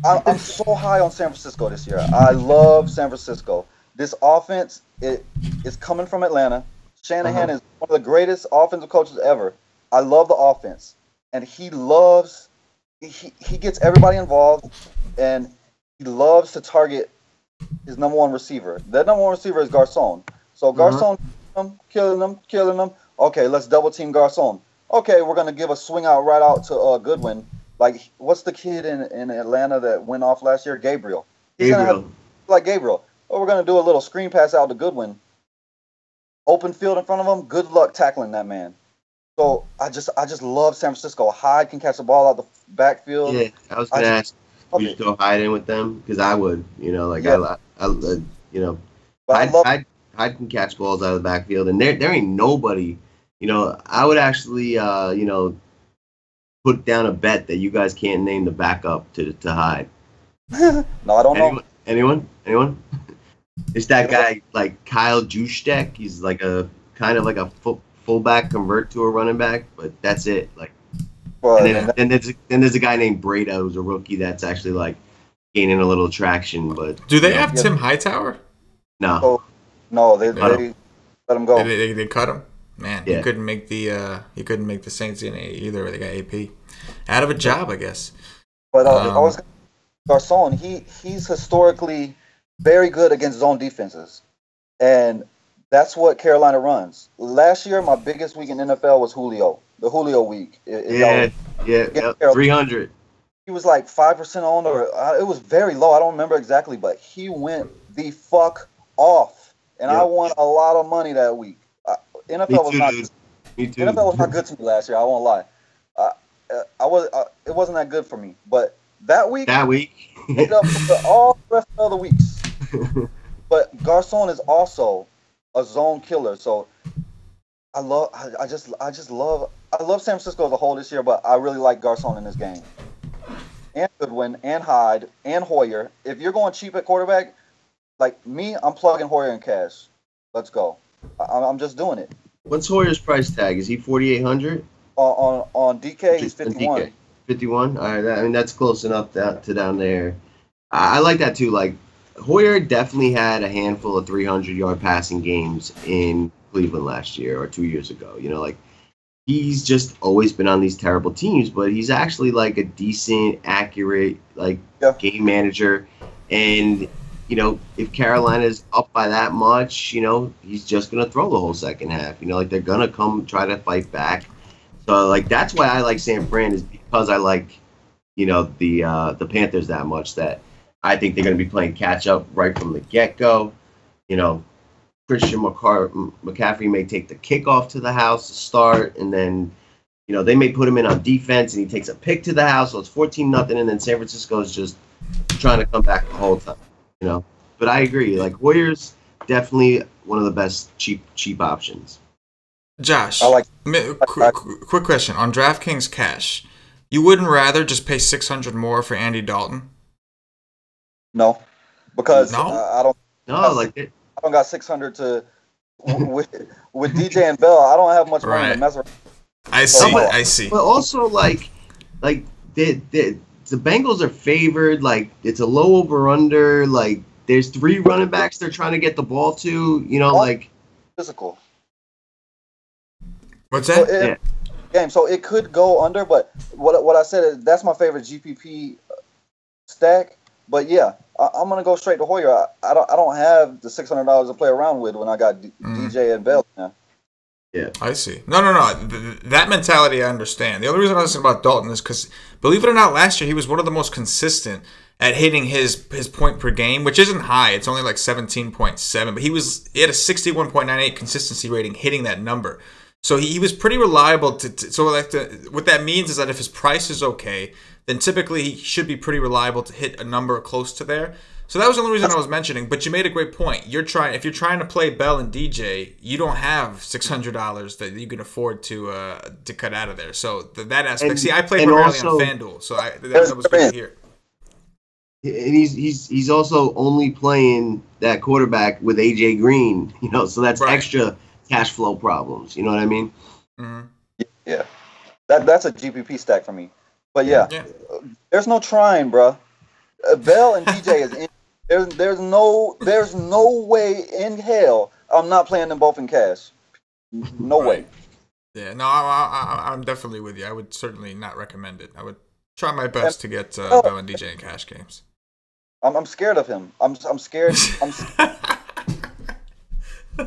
I'm so high on San Francisco this year. I love San Francisco. This offense is coming from Atlanta. Shanahan is one of the greatest offensive coaches ever. I love the offense, and he gets everybody involved, and he loves to target his number one receiver. That number one receiver is Garcon. So Garcon, killing them. Okay, let's double team Garcon. Okay, we're gonna give a swing out right out to Goodwin. Like, what's the kid in Atlanta that went off last year? Gabriel. He's gonna have, like Gabriel. Oh, we're gonna do a little screen pass out to Goodwin. Open field in front of him. Good luck tackling that man. So I just love San Francisco. Hyde can catch the ball out the backfield. Yeah, I was gonna ask. Would you throw Hyde in with them? Because I would. Hyde can catch balls out of the backfield, and there ain't nobody. I would actually, put down a bet that you guys can't name the backup to Hyde. No, I don't know. Anyone? It's that guy like Kyle Juszczyk. He's like a kind of like a fullback convert to a running back, but that's it. Like, and then there's a guy named Breda who's a rookie that's actually like gaining a little traction. But do they have Tim Hightower? No. No, they let him go. They cut him. Man, Yeah. he couldn't make the Saints in either. They got AP out of a job, I guess. But Garcon, he's historically very good against zone defenses, and that's what Carolina runs. Last year, my biggest week in NFL was Julio, the Julio week. Yeah, 300. He was like 5% on, or it was very low. I don't remember exactly, but he went the fuck off, and I won a lot of money that week. NFL was not. Dude. Me too. NFL was not good to me last year. I won't lie. It wasn't that good for me, but that week made up for all the rest of the weeks. But Garcon is also a zone killer, so I love San Francisco as a whole this year, but I really like Garcon in this game. And Goodwin and Hyde and Hoyer. If you're going cheap at quarterback, like me, I'm plugging Hoyer in cash. Let's go. I'm just doing it. What's Hoyer's price tag? Is he 4,800? On DK, he's 51. DK. 51. All right, I mean that's close enough to down there. I like that too. Like Hoyer definitely had a handful of 300-yard passing games in Cleveland last year or 2 years ago. You know, like he's just always been on these terrible teams, but he's actually like a decent, accurate game manager. And you know, if Carolina's up by that much, you know, he's just gonna throw the whole second half. You know, like they're gonna come try to fight back. So like that's why I like San Fran, is because I like, you know, the Panthers that much, that I think they're gonna be playing catch up right from the get go. You know, Christian McCaffrey may take the kickoff to the house to start, and then, you know, they may put him in on defense and he takes a pick to the house, so it's 14-0, and then San Francisco is just trying to come back the whole time. You know, but I agree. Like Hoyer's definitely one of the best cheap options. Josh, I like. Quick question on DraftKings Cash. You wouldn't rather just pay $600 more for Andy Dalton? No, because No? I don't. No, like it. I don't got 600 to with DJ and Bell. I don't have much money to mess around. I see. But also like the Bengals are favored. Like it's a low over under. Like there's 3 running backs they're trying to get the ball to. You know, like physical. What's that? So game. So it could go under, but what I said is that's my favorite GPP stack. But yeah, I'm gonna go straight to Hoyer. I don't have the $600 to play around with when I got DJ and Bell now. Yeah, I see. No. That mentality I understand. The only reason I was saying about Dalton is because, believe it or not, last year he was one of the most consistent at hitting his point per game, which isn't high. It's only like 17.7, but he had a 61.98 consistency rating hitting that number. So he was pretty reliable. What that means is that if his price is okay, then typically he should be pretty reliable to hit a number close to there. So that was the only reason I was mentioning. But you made a great point. If you're trying to play Bell and DJ, you don't have $600 that you can afford to cut out of there. So that aspect. See, I play primarily on FanDuel, so that was good to hear. And he's also only playing that quarterback with AJ Green. You know, so that's extra cash flow problems. You know what I mean? Mm-hmm. Yeah, that's a GPP stack for me. But yeah. There's no trying, bro. Bell and DJ is in. There's no way in hell I'm not playing them both in cash. No way. Yeah, no, I'm definitely with you. I would certainly not recommend it. I would try my best to get Bell and DJ in cash games. I'm scared of him. I'm scared.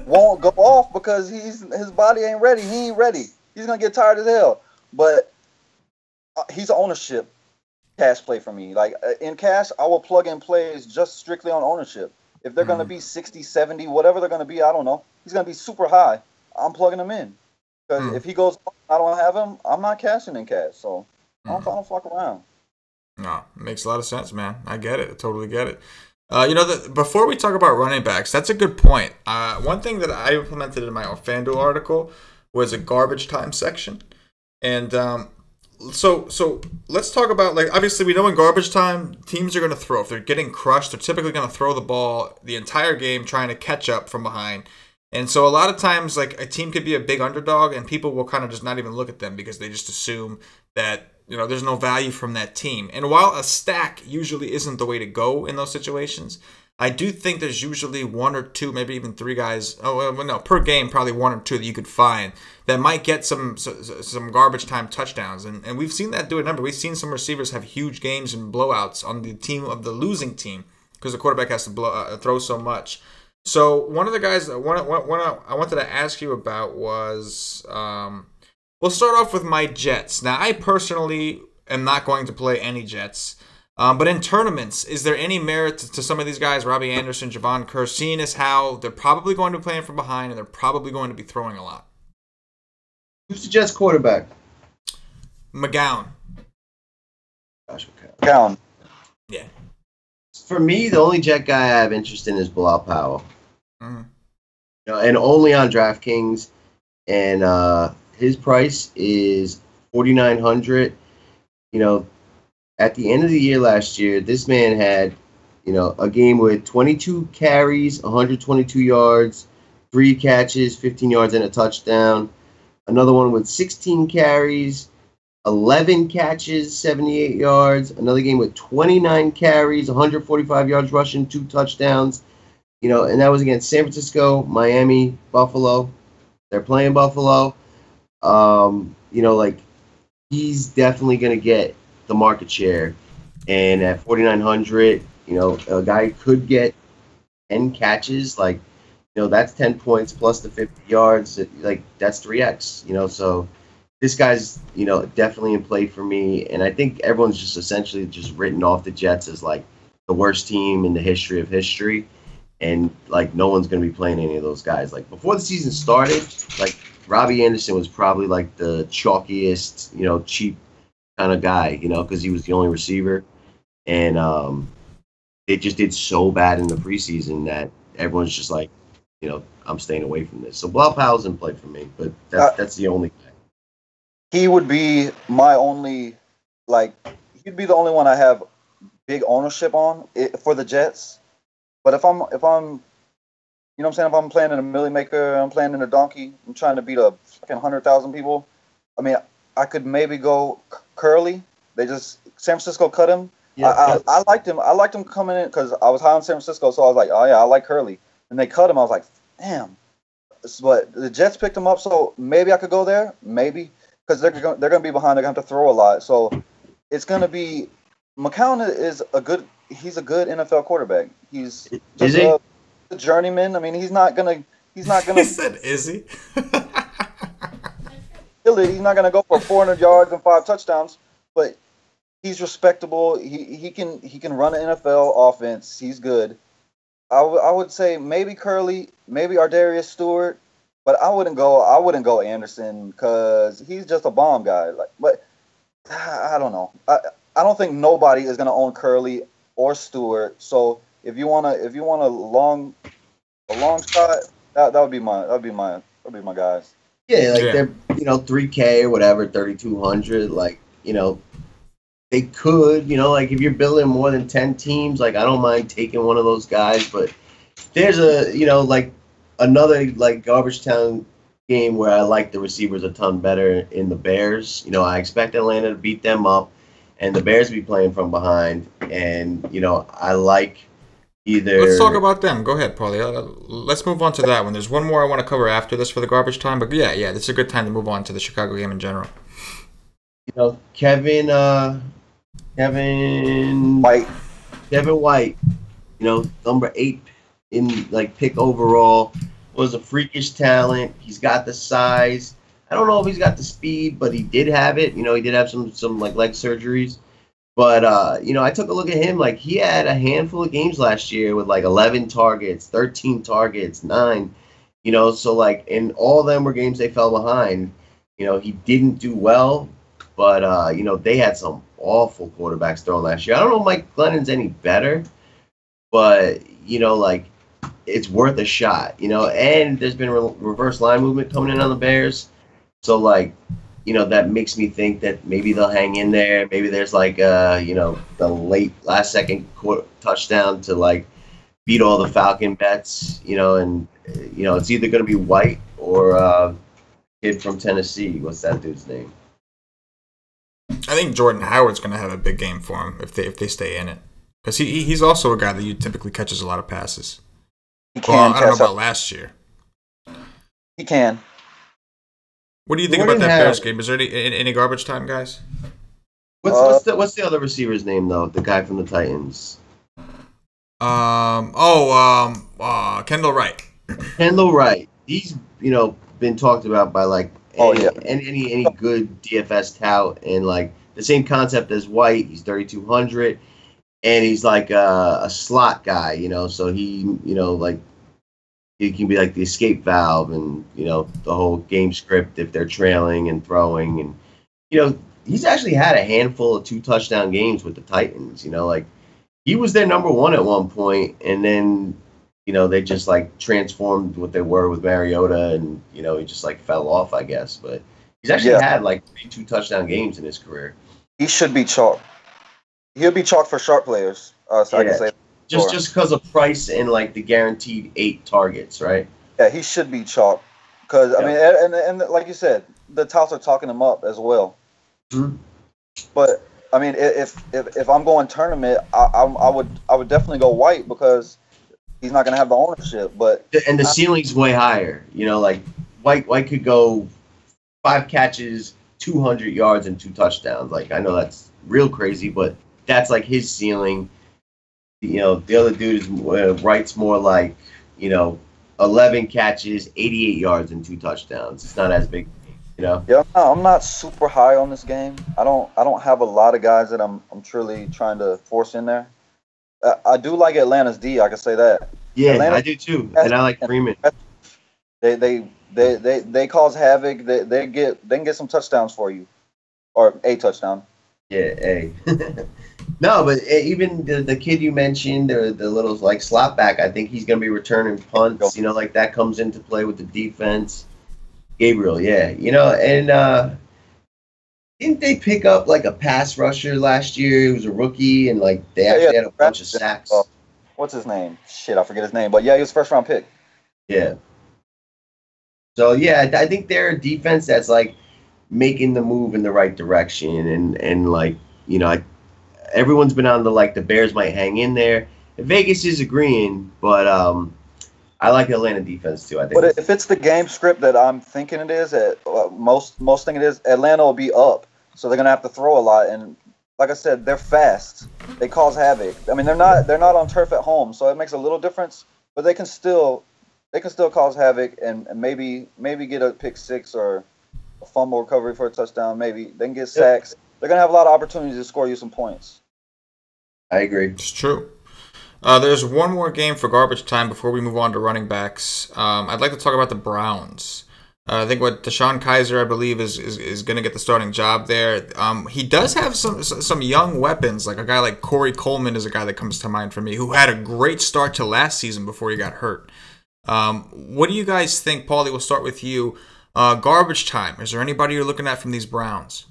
Won't go off because his body ain't ready. He ain't ready. He's gonna get tired as hell. But he's an ownership cash play for me. Like in cash, I will plug in plays just strictly on ownership. If they're going to be 60, 70, whatever they're going to be, I don't know. He's going to be super high. I'm plugging him in. Because if he goes, I don't have him, I'm not cashing in cash. So I don't fuck around. No, it makes a lot of sense, man. I get it. I totally get it. Before we talk about running backs, that's a good point. One thing that I implemented in my FanDuel article was a garbage time section. And So let's talk about, like, obviously we know in garbage time teams are going to throw. If they're getting crushed, they're typically going to throw the ball the entire game trying to catch up from behind. And so a lot of times, like, a team could be a big underdog and people will kind of just not even look at them because they just assume that, you know, there's no value from that team. And while a stack usually isn't the way to go in those situations, I do think there's usually one or two, maybe even three guys. Oh well, no, per game, probably one or two that you could find that might get some garbage time touchdowns, and we've seen that do a number. We've seen some receivers have huge games and blowouts on the team of the losing team because the quarterback has to throw so much. So one of the guys that I wanted to ask you about was, we'll start off with my Jets. Now, I personally am not going to play any Jets. But in tournaments, is there any merit to some of these guys, Robbie Anderson, Javon Kerr, seeing as how they're probably going to be playing from behind and they're probably going to be throwing a lot? Who's the Jets quarterback? McGowan. Josh McCown. Yeah. For me, the only Jet guy I have interest in is Bilal Powell. Mm-hmm. You know, and only on DraftKings, and his price is $4,900. You know, at the end of the year last year, this man had, you know, a game with 22 carries, 122 yards, 3 catches, 15 yards, and a touchdown. Another one with 16 carries, 11 catches, 78 yards. Another game with 29 carries, 145 yards rushing, 2 touchdowns. You know, and that was against San Francisco, Miami, Buffalo. They're playing Buffalo. You know, like, he's definitely going to get the market share. And at 4,900, you know, a guy could get 10 catches. Like, you know, that's 10 points plus the 50 yards. Like, that's 3x, you know. So this guy's, you know, definitely in play for me. And I think everyone's just essentially just written off the Jets as, like, the worst team in the history of history. And, like, no one's going to be playing any of those guys. Like, before the season started, like, Robbie Anderson was probably, like, the chalkiest, you know, cheap kind of guy, you know, because he was the only receiver. And they just did so bad in the preseason that everyone's just like, you know, I'm staying away from this. So Bilal Powell's in play for me, but that's the only guy. He would be my only, like, he'd be the only one I have big ownership on for the Jets. But if I'm, you know what I'm saying, if I'm playing in a Millie Maker, I'm playing in a Donkey, I'm trying to beat a fucking 100,000 people, I mean, I could maybe go Curly. San Francisco cut him. Yeah. I liked him. I liked him coming in because I was high on San Francisco, so I was like, oh yeah, I like Curly. And they cut him. I was like, damn. But the Jets picked him up, so maybe I could go there, maybe, because they're gonna be behind. They're gonna have to throw a lot, so it's gonna be. McCown is he's a good NFL quarterback. He's just a journeyman. I mean, he's not gonna. He said, "Is he?" He's not gonna go for 400 yards and 5 touchdowns, but he's respectable. He can run an NFL offense. He's good. I would say maybe Curly, maybe Ardarius Stewart, but I wouldn't go Anderson because he's just a bomb guy. Like, but I don't know. I don't think nobody is gonna own Curly or Stewart. So if you want a long shot, that would be my guys. Yeah, like they're, you know, 3K or whatever, 3,200. Like, you know, they could, you know, like if you're building more than 10 teams, like I don't mind taking one of those guys. But there's a, you know, like another like garbage town game where I like the receivers a ton better in the Bears. You know, I expect Atlanta to beat them up and the Bears be playing from behind. And, you know, I like either. Let's talk about them. Go ahead, Paulie. Let's move on to that one. There's one more I want to cover after this for the garbage time, but yeah, this is a good time to move on to the Chicago game in general. You know, Kevin White. You know, number 8 in like pick overall, was a freakish talent. He's got the size. I don't know if he's got the speed, but he did have it. You know, he did have some like leg surgeries. But, you know, I took a look at him. Like, he had a handful of games last year with, like, 11 targets, 13 targets, 9. You know, so, like, and all of them were games they fell behind. You know, he didn't do well. But, you know, they had some awful quarterbacks thrown last year. I don't know if Mike Glennon's any better. But, you know, like, it's worth a shot. You know, and there's been reverse line movement coming in on the Bears. So, like, you know, that makes me think that maybe they'll hang in there. Maybe there's like, you know, the late last second touchdown to like beat all the Falcon bets, you know, and, you know, it's either going to be White or kid from Tennessee. What's that dude's name? I think Jordan Howard's going to have a big game for him if they stay in it. Because he's also a guy that you typically catches a lot of passes. He Well, can I don't know catch about up. last year. He can. What do you think about Jordan that Bears had game? Is there any garbage time, guys? Uh, what's the other receiver's name though? The guy from the Titans. Kendall Wright. Kendall Wright. He's been talked about by like oh yeah. any good DFS tout, and like the same concept as White. He's 3,200, and he's like a slot guy. So he like he can be like the escape valve, and the whole game script if they're trailing and throwing, and he's actually had a handful of 2 touchdown games with the Titans. Like he was their number one at one point, and then they just like transformed what they were with Mariota, and he just like fell off, I guess. But he's actually Yeah. had like 2 touchdown games in his career. He should be chalk. He'll be chalk for sharp players. So I can Yeah. say Just because of price and like the guaranteed 8 targets, right? yeah, he should be chalk. Because I Yeah. mean, and like you said, the touts are talking him up as well. Mhm. But I mean, if I'm going tournament, I would definitely go White because he's not going to have the ownership. But And the ceiling's way higher. Like White could go 5 catches, 200 yards, and 2 touchdowns. Like I know that's real crazy, but that's like his ceiling. The other dude is Wright's more like 11 catches, 88 yards, and 2 touchdowns. It's not as big. yeah, I'm not super high on this game. I don't have a lot of guys that I'm truly trying to force in there. I do like Atlanta's D. I can say that. Yeah, Atlanta, I do too, and I like Freeman. They cause havoc. They can get some touchdowns for you, or a touchdown. Yeah, hey. No, but even the kid you mentioned, the little like slot back, I think he's going to be returning punts. Like that comes into play with the defense. Gabriel, yeah, and didn't they pick up like a pass rusher last year? He was a rookie, and like they actually had a bunch of sacks. What's his name? Shit, I forget his name. But yeah, he was first round pick. Yeah. So yeah, I think they're a defense that's like making the move in the right direction, and like everyone's been on the Bears might hang in there. Vegas is agreeing, but I like the Atlanta defense too. I think. But if it's the game script that I'm thinking it is, most think it is, Atlanta will be up, so they're gonna have to throw a lot. And like I said, they're fast. They cause havoc. I mean, they're not on turf at home, so it makes a little difference. But they can still cause havoc and maybe get a pick six or a fumble recovery for a touchdown. Maybe they can get sacks. They're gonna have a lot of opportunities to score you some points. I agree. It's true. There's one more game for garbage time before we move on to running backs. I'd like to talk about the Browns. I think what Deshaun Kaiser, I believe, is going to get the starting job there. He does have some young weapons, like a guy like Corey Coleman is a guy that comes to mind for me, who had a great start to last season before he got hurt. What do you guys think, Paulie? We'll start with you. Garbage time. Is there anybody you're looking at from these Browns?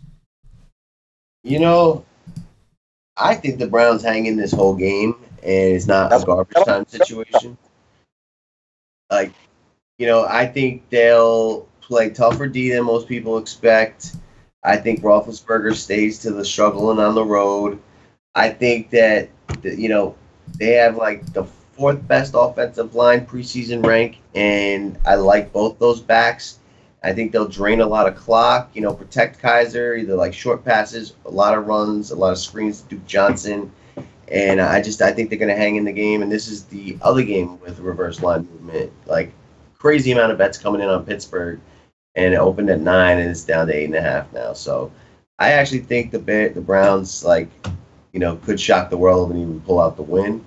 I think the Browns hang in this whole game, and it's not a garbage time situation. Like, I think they'll play tougher D than most people expect. I think Roethlisberger stays to the struggling on the road. I think that, they have like the 4th best offensive line preseason rank, and I like both those backs. I think they'll drain a lot of clock, protect Kaiser, either like short passes, a lot of runs, a lot of screens to Duke Johnson. And I think they're going to hang in the game. And this is the other game with reverse line movement. Like, crazy amount of bets coming in on Pittsburgh. And it opened at 9, and it's down to 8.5 now. So I actually think the Browns, could shock the world and even pull out the win.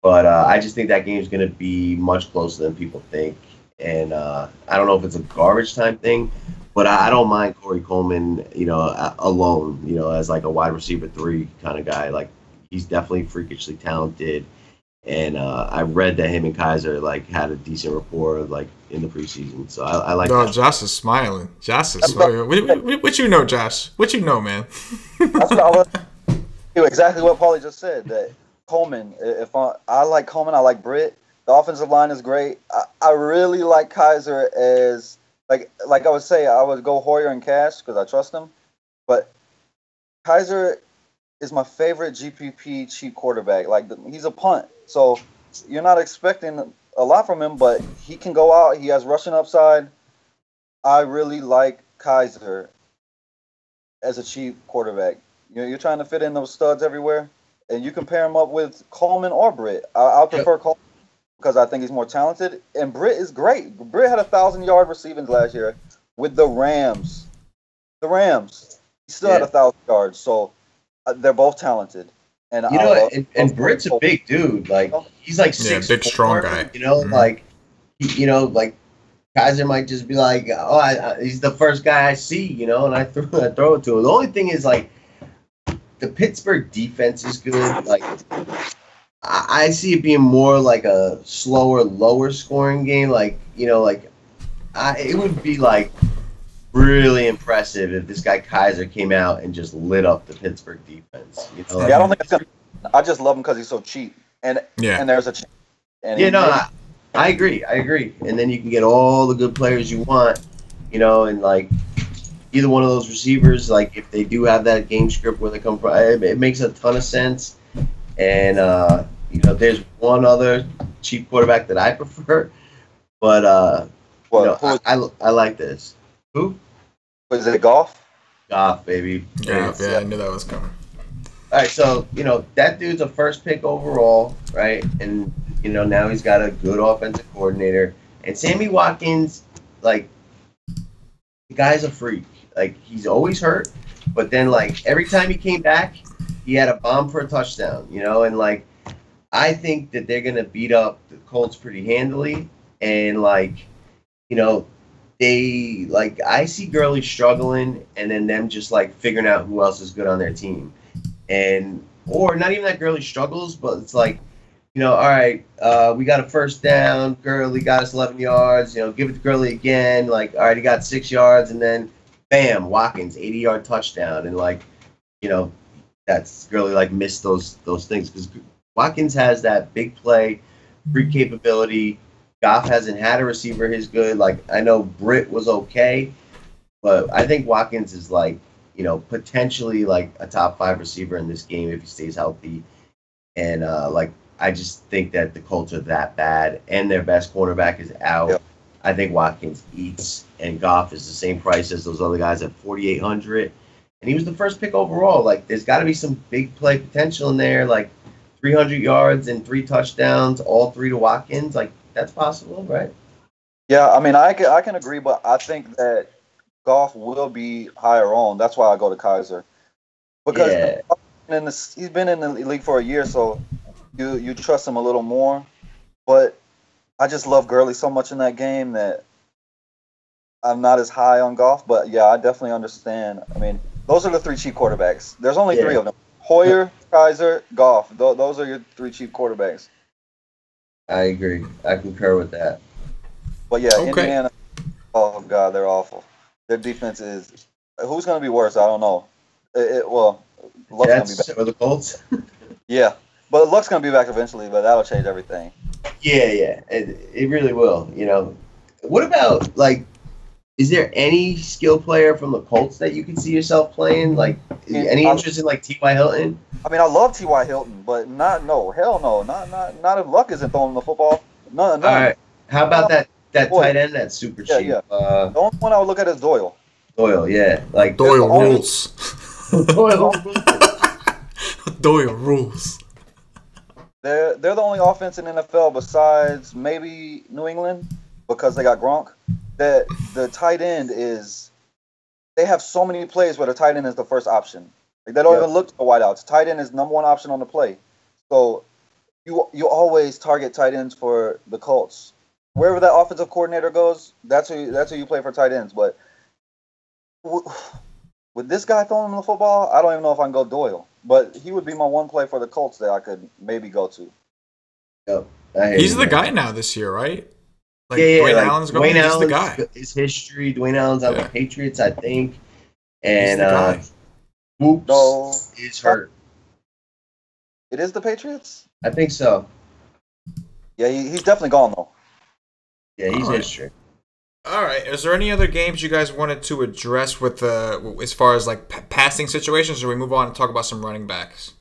But I just think that game is going to be much closer than people think. And I don't know if it's a garbage time thing, but I don't mind Corey Coleman, alone, as like a wide receiver 3 kind of guy. Like, he's definitely freakishly talented. And I read that him and Kaiser had a decent rapport in the preseason. So I like that. Josh is smiling. Josh is smiling. What you know, Josh? What you know, man? That's what I was. Exactly what Paulie just said. That Coleman. If I like Coleman, I like Britt. The offensive line is great. I really like Kaiser as like I would say I would go Hoyer and Cash because I trust him. But Kaiser, is my favorite GPP cheap quarterback. Like he's a punt, so you're not expecting a lot from him, but he can go out. He has rushing upside. I really like Kaiser as a cheap quarterback. You're trying to fit in those studs everywhere, and you can pair him up with Coleman or Britt. I'll prefer Coleman because I think he's more talented, and Britt is great. Britt had 1,000-yard receiving last year with the Rams. He still had 1,000 yards, so they're both talented. And and Britt's a big dude. Like he's like 6'4", big strong guy. Like like Kaiser might just be like, he's the first guy I see, and I throw it to him. The only thing is like the Pittsburgh defense is good. Like I see it being more like a slower, lower scoring game. Like it would be like really impressive if this guy Kaiser came out and just lit up the Pittsburgh defense. I don't think it's gonna. I just love him because he's so cheap, and there's a. I agree. And then you can get all the good players you want, and like either one of those receivers, like if they do have that game script where they come from, it makes a ton of sense. And there's one other cheap quarterback that I prefer, but I like this. Who? Was it Goff? Goff, baby. Goff, I knew that was coming. All right, so that dude's a first pick overall, right? And now he's got a good offensive coordinator. And Sammy Watkins, like, the guy's a freak. Like, he's always hurt, but then like every time he came back, he had a bomb for a touchdown. And like, I think that they're gonna beat up the Colts pretty handily, and like, they like I see Gurley struggling, and then them just like figuring out who else is good on their team, or not even that Gurley struggles, but it's like, all right, we got a first down. Gurley got us 11 yards. Give it to Gurley again. Like, all right, he got 6 yards, and then bam, Watkins 80-yard touchdown, and like, that's Gurley like missed those things because Watkins has that big play, free capability. Goff hasn't had a receiver his good. Like, I know Britt was okay, but I think Watkins is like, potentially like a top 5 receiver in this game if he stays healthy. And like, I just think that the Colts are that bad, and their best cornerback is out. Yep. I think Watkins eats, and Goff is the same price as those other guys at $4,800. And he was the first pick overall. Like, there's got to be some big play potential in there, like 300 yards and 3 touchdowns, all 3 to Watkins. Like, that's possible, right? Yeah, I mean, I can agree, but I think that Goff will be higher on. That's why I go to Kaiser. Because he's been in the league for a year, so you trust him a little more. But I just love Gurley so much in that game that I'm not as high on Goff. But, yeah, I definitely understand. I mean, those are the 3 cheap quarterbacks. There's only 3 of them. Hoyer, Kaiser, Goff. Those are your 3 cheap quarterbacks. I agree. I concur with that. But yeah, okay. Indiana, oh God, they're awful. Their defense is. Who's going to be worse? I don't know. Luck's going to be back. Or the Colts? Yeah. But Luck's going to be back eventually, but that'll change everything. Yeah. It really will. What about, like, is there any skill player from the Colts that you can see yourself playing? Like, any interest in, like, T.Y. Hilton? I mean, I love T.Y. Hilton, but hell no. Not if Luck isn't throwing the football. No. All right. How about that tight end that's super cheap? Yeah. The only one I would look at is Doyle. Doyle, yeah. Like, Doyle rules. Doyle rules. They're the only offense in the NFL besides maybe New England, because they got Gronk, that the tight end is – they have so many plays where the tight end is the first option. Like, they don't even look to the wideouts. Tight end is number 1 option on the play. So you always target tight ends for the Colts. Wherever that offensive coordinator goes, that's who you play for tight ends. But with this guy throwing the football, I don't even know if I can go Doyle. But he would be my one play for the Colts that I could maybe go to. Yep. He's the guy now this year, right? Like, Dwayne Allen's going. He's the guy. His history. Dwayne Allen's on the Patriots, I think. And Whoops is hurt. It is the Patriots? I think so. Yeah, he's definitely gone, though. Yeah, he's history. All right. Is there any other games you guys wanted to address with as far as like passing situations, or we move on and talk about some running backs?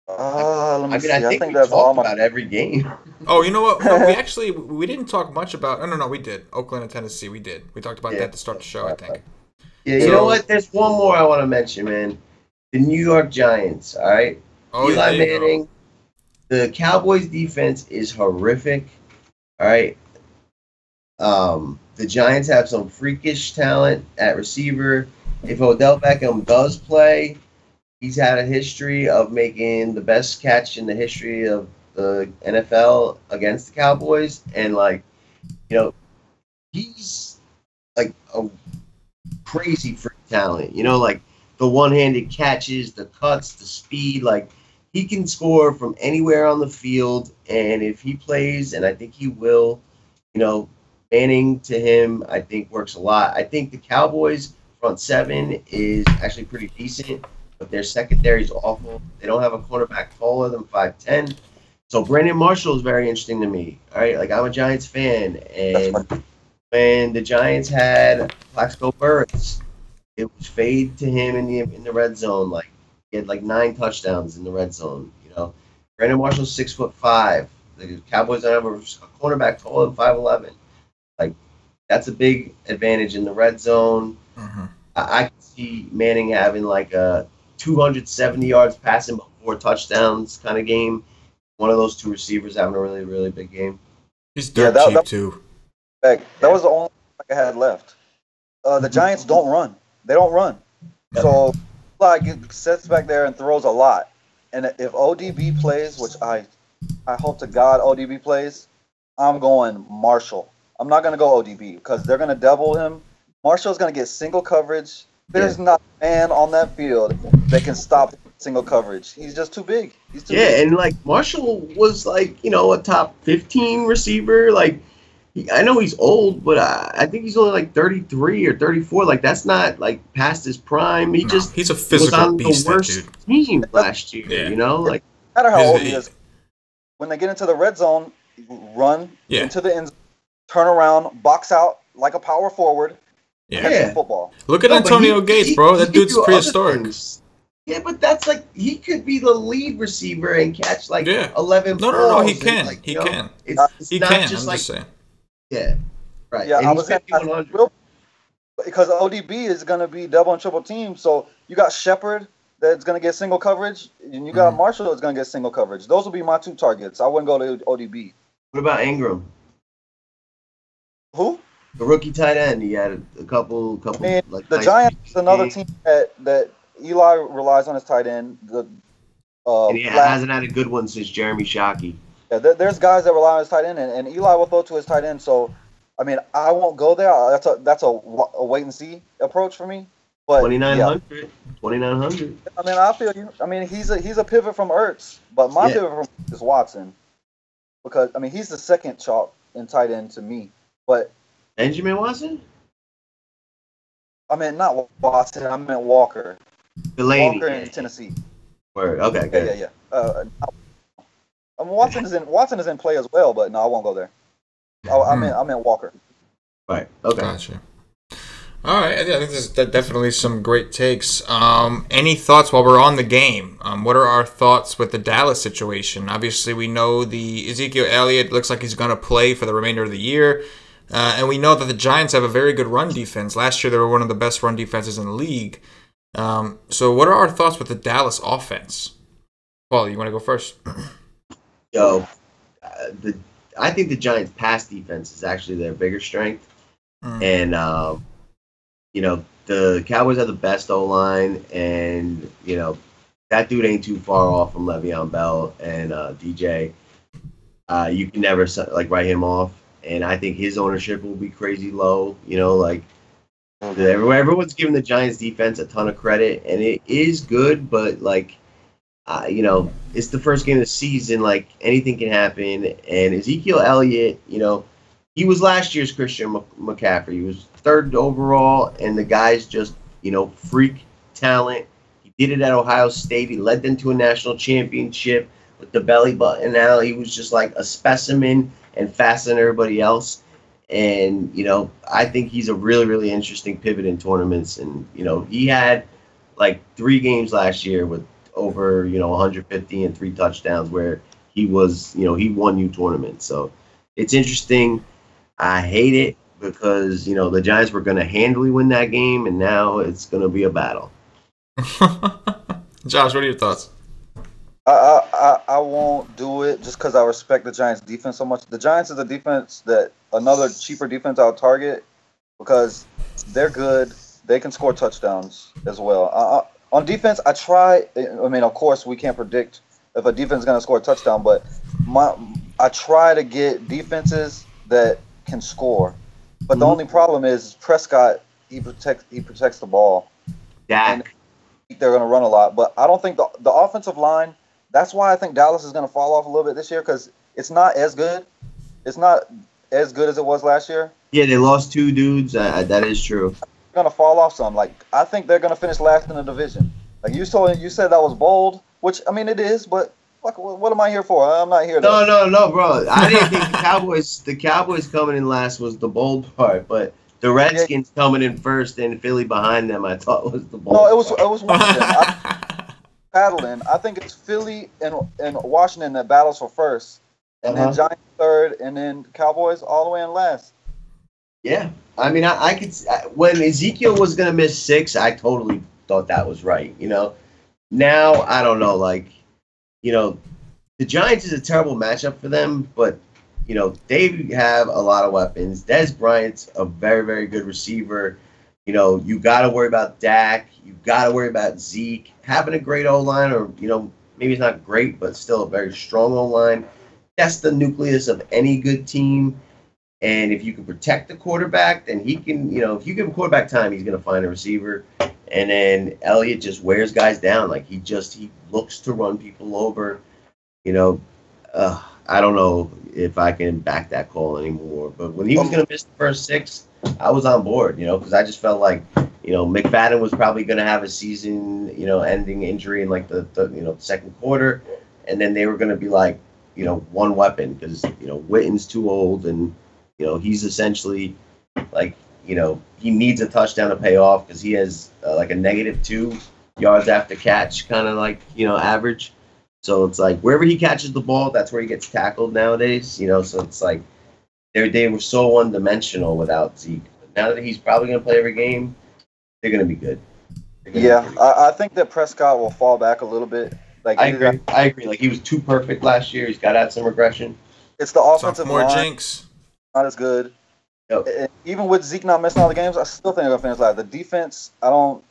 Let me I mean, I see. I think think we that's all talked my. about every game. Oh, you know what? No, we didn't talk much about. No, we did. Oakland and Tennessee, we did. We talked about Yeah. that to start the show, I think. Yeah, you know So, what? There's one more I want to mention, man. The New York Giants, all right? oh yeah, Eli there you go. Manning, the Cowboys defense is horrific, all right? The Giants have some freakish talent at receiver. If Odell Beckham does play, he's had a history of making the best catch in the history of the NFL against the Cowboys. And, like, you know, he's like a crazy freak talent. Like the one-handed catches, the cuts, the speed. Like he can score from anywhere on the field, and if he plays, and I think he will, you know, Manning to him, I think works a lot. I think the Cowboys front seven is actually pretty decent, but their secondary is awful. They don't have a cornerback taller than 5'10". So Brandon Marshall is very interesting to me. All right, like I'm a Giants fan, and when the Giants had Plaxico Burress, it was fade to him in the red zone. Like he had like 9 touchdowns in the red zone. Brandon Marshall's 6'5". The Cowboys don't have a cornerback taller than 5'11". Like that's a big advantage in the red zone. Mm-hmm. I can see Manning having like a 270 yards passing but 4 touchdowns kind of game. One of those two receivers having a really, really big game. He's dirt cheap too. That was the only thing I had left. The Giants don't run. They don't run. So like sits back there and throws a lot. And if ODB plays, which I hope to God ODB plays, I'm going Marshall. I'm not going to go ODB because they're going to double him. Marshall's going to get single coverage. There's not a man on that field that can stop single coverage. He's just too big. He's too big. And like Marshall was like, a top 15 receiver. Like, I know he's old, but I think he's only like 33 or 34. Like, that's not like past his prime. He's a physical was on beast, the worst team last year. No matter how old he is, when they get into the red zone, run into the end zone, turn around, box out like a power forward. Football. Look at Antonio Gates, bro. That dude's prehistoric. Yeah, but that's like he could be the lead receiver and catch like 11 balls. No, he can. Like, he can. It's he not can. Just I'm like, just saying. Yeah, right. Yeah, and I was because ODB is going to be double and triple team. So you got Shepard that's going to get single coverage, and you got Marshall that's going to get single coverage. Those will be my two targets. I wouldn't go to ODB. What about Ingram? Who? The rookie tight end. He had a couple. I mean, like the Giants is another team that Eli relies on his tight end. And he hasn't had a good one since Jeremy Shockey. Yeah, there's guys that rely on his tight end, and Eli will throw to his tight end. So, I mean, I won't go there. That's a wait and see approach for me. But 2,900. 2,900. I mean, I feel you. I mean, he's a pivot from Ertz, but my pivot from Ertz is Watson, because I mean he's the second chalk in tight end to me. But Benjamin Watson? I mean, not Watson. I meant Walker. Delaney. Walker in Tennessee. Word. Okay. Yeah. I mean, Watson is in play as well, but no, I won't go there. I meant Walker. Right. Okay. Gotcha. All right. I think there's definitely some great takes. Any thoughts while we're on the game? What are our thoughts with the Dallas situation? Obviously, we know the Ezekiel Elliott looks like he's going to play for the remainder of the year. And we know that the Giants have a very good run defense. Last year, they were one of the best run defenses in the league. So what are our thoughts with the Dallas offense? Paul, you want to go first? I think the Giants' pass defense is actually their bigger strength. And, the Cowboys have the best O-line, and, that dude ain't too far off from Le'Veon Bell and DJ. You can never, write him off. And I think his ownership will be crazy low. Everyone's giving the Giants defense a ton of credit, and it is good, but it's the first game of the season. Like anything can happen. And Ezekiel Elliott, he was last year's Christian McCaffrey. He was 3rd overall, and the guy's just freak talent. He did it at Ohio State. He led them to a national championship with the belly button out. He was just like a specimen and faster than everybody else. And, I think he's a really, really interesting pivot in tournaments. And, he had like 3 games last year with over, 150 and 3 touchdowns where he was, he won you tournaments. So it's interesting. I hate it because, the Giants were going to handily win that game, and now it's going to be a battle. Josh, what are your thoughts? I won't do it just because I respect the Giants' defense so much. The Giants is a defense that another cheaper defense I'll target because they're good. They can score touchdowns as well. On defense, I try. I mean, of course, we can't predict if a defense is going to score a touchdown, but I try to get defenses that can score. But the only problem is Prescott. He protects the ball. Dak. They're going to run a lot, but I don't think the offensive line. That's why I think Dallas is going to fall off a little bit this year because it's not as good. It's not as good as it was last year. Yeah, they lost 2 dudes. That is true. They're going to fall off some. Like I think they're going to finish last in the division. Like you said that was bold, which I mean it is, but what am I here for? I'm not here. No, bro. I didn't think the Cowboys coming in last was the bold part, but the Redskins coming in first and Philly behind them, I thought was the bold. No, it was one of them. Battling. I think it's Philly and Washington that battles for first, and then Giants third, and then Cowboys all the way in last. Yeah, I mean, I could when Ezekiel was gonna miss 6, I totally thought that was right. Now I don't know. Like, the Giants is a terrible matchup for them, but they have a lot of weapons. Dez Bryant's a very, very good receiver. You got to worry about Dak. You got to worry about Zeke. Having a great O-line, or, maybe it's not great, but still a very strong O-line. That's the nucleus of any good team. And if you can protect the quarterback, then he can, if you give him quarterback time, he's going to find a receiver. And then Elliott just wears guys down. Like, he looks to run people over. I don't know if I can back that call anymore. But when he was going to miss the first 6, I was on board, because I just felt like, McFadden was probably going to have a season, ending injury in like the second quarter. And then they were going to be like, one weapon because, Witten's too old and, he's essentially like, he needs a touchdown to pay off because he has like a -2 yards after catch kind of like, average. So it's like wherever he catches the ball, that's where he gets tackled nowadays. So it's like they were so one-dimensional without Zeke. But now that he's probably going to play every game, they're going to be good. I think that Prescott will fall back a little bit. Like I agree. Like he was too perfect last year. He's got to have some regression. It's the offensive more line. jinx. Not as good. Yep. Even with Zeke not missing all the games, I still think they're going to finish last. The defense, I don't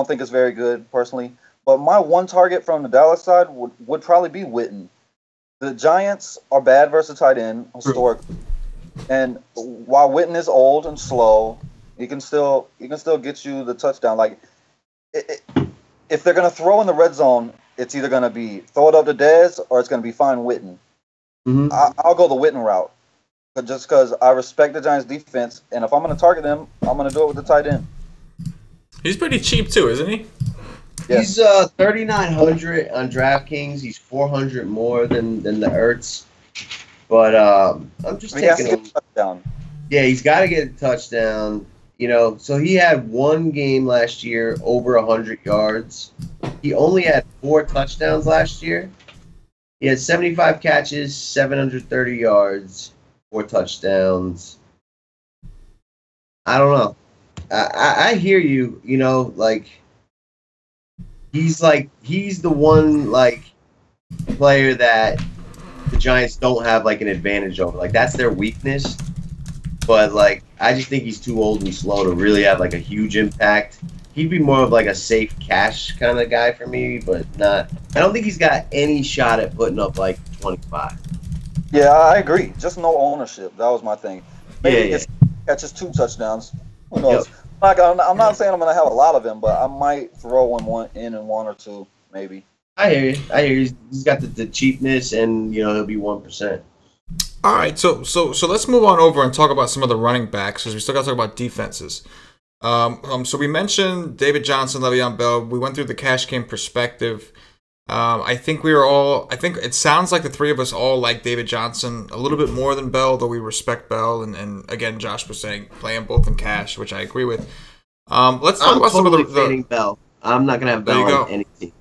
think it's very good personally. But my one target from the Dallas side would probably be Witten. The Giants are bad versus tight end historically, and while Witten is old and slow, he can still get you the touchdown. Like if they're gonna throw in the red zone, it's either gonna be throw it up to Dez or it's gonna be find Witten. Mm-hmm. I'll go the Witten route, but just because I respect the Giants defense, and if I'm gonna target them, I'm gonna do it with the tight end. He's pretty cheap too, isn't he? Yeah. He's 3,900 on DraftKings. He's 400 more than the Ertz. But I'm just taking him. Touchdown. Yeah, he's got to get a touchdown. So he had one game last year over 100 yards. He only had 4 touchdowns last year. He had 75 catches, 730 yards, 4 touchdowns. I don't know. I hear you. Like. He's the one player that the Giants don't have like an advantage over. Like that's their weakness. But like I just think he's too old and slow to really have like a huge impact. He'd be more of like a safe cash kind of guy for me, but not. I don't think he's got any shot at putting up like 25. Yeah, I agree. Just no ownership. That was my thing. Maybe Yeah. catches 2 touchdowns. Who knows? Yep. I'm not saying I'm going to have a lot of him, but I might throw one in 1 or 2, maybe. I hear you. He's got the cheapness, and he'll be 1%. All right, so let's move on over and talk about some of the running backs because we still got to talk about defenses. So we mentioned David Johnson, Le'Veon Bell. We went through the cash game perspective. I think we were all. I think it sounds like the three of us all like David Johnson a little bit more than Bell, though we respect Bell. And again, Josh was saying play them both in cash, which I agree with. Let's talk about some of the fading Bell. I'm not gonna have Bell on anything.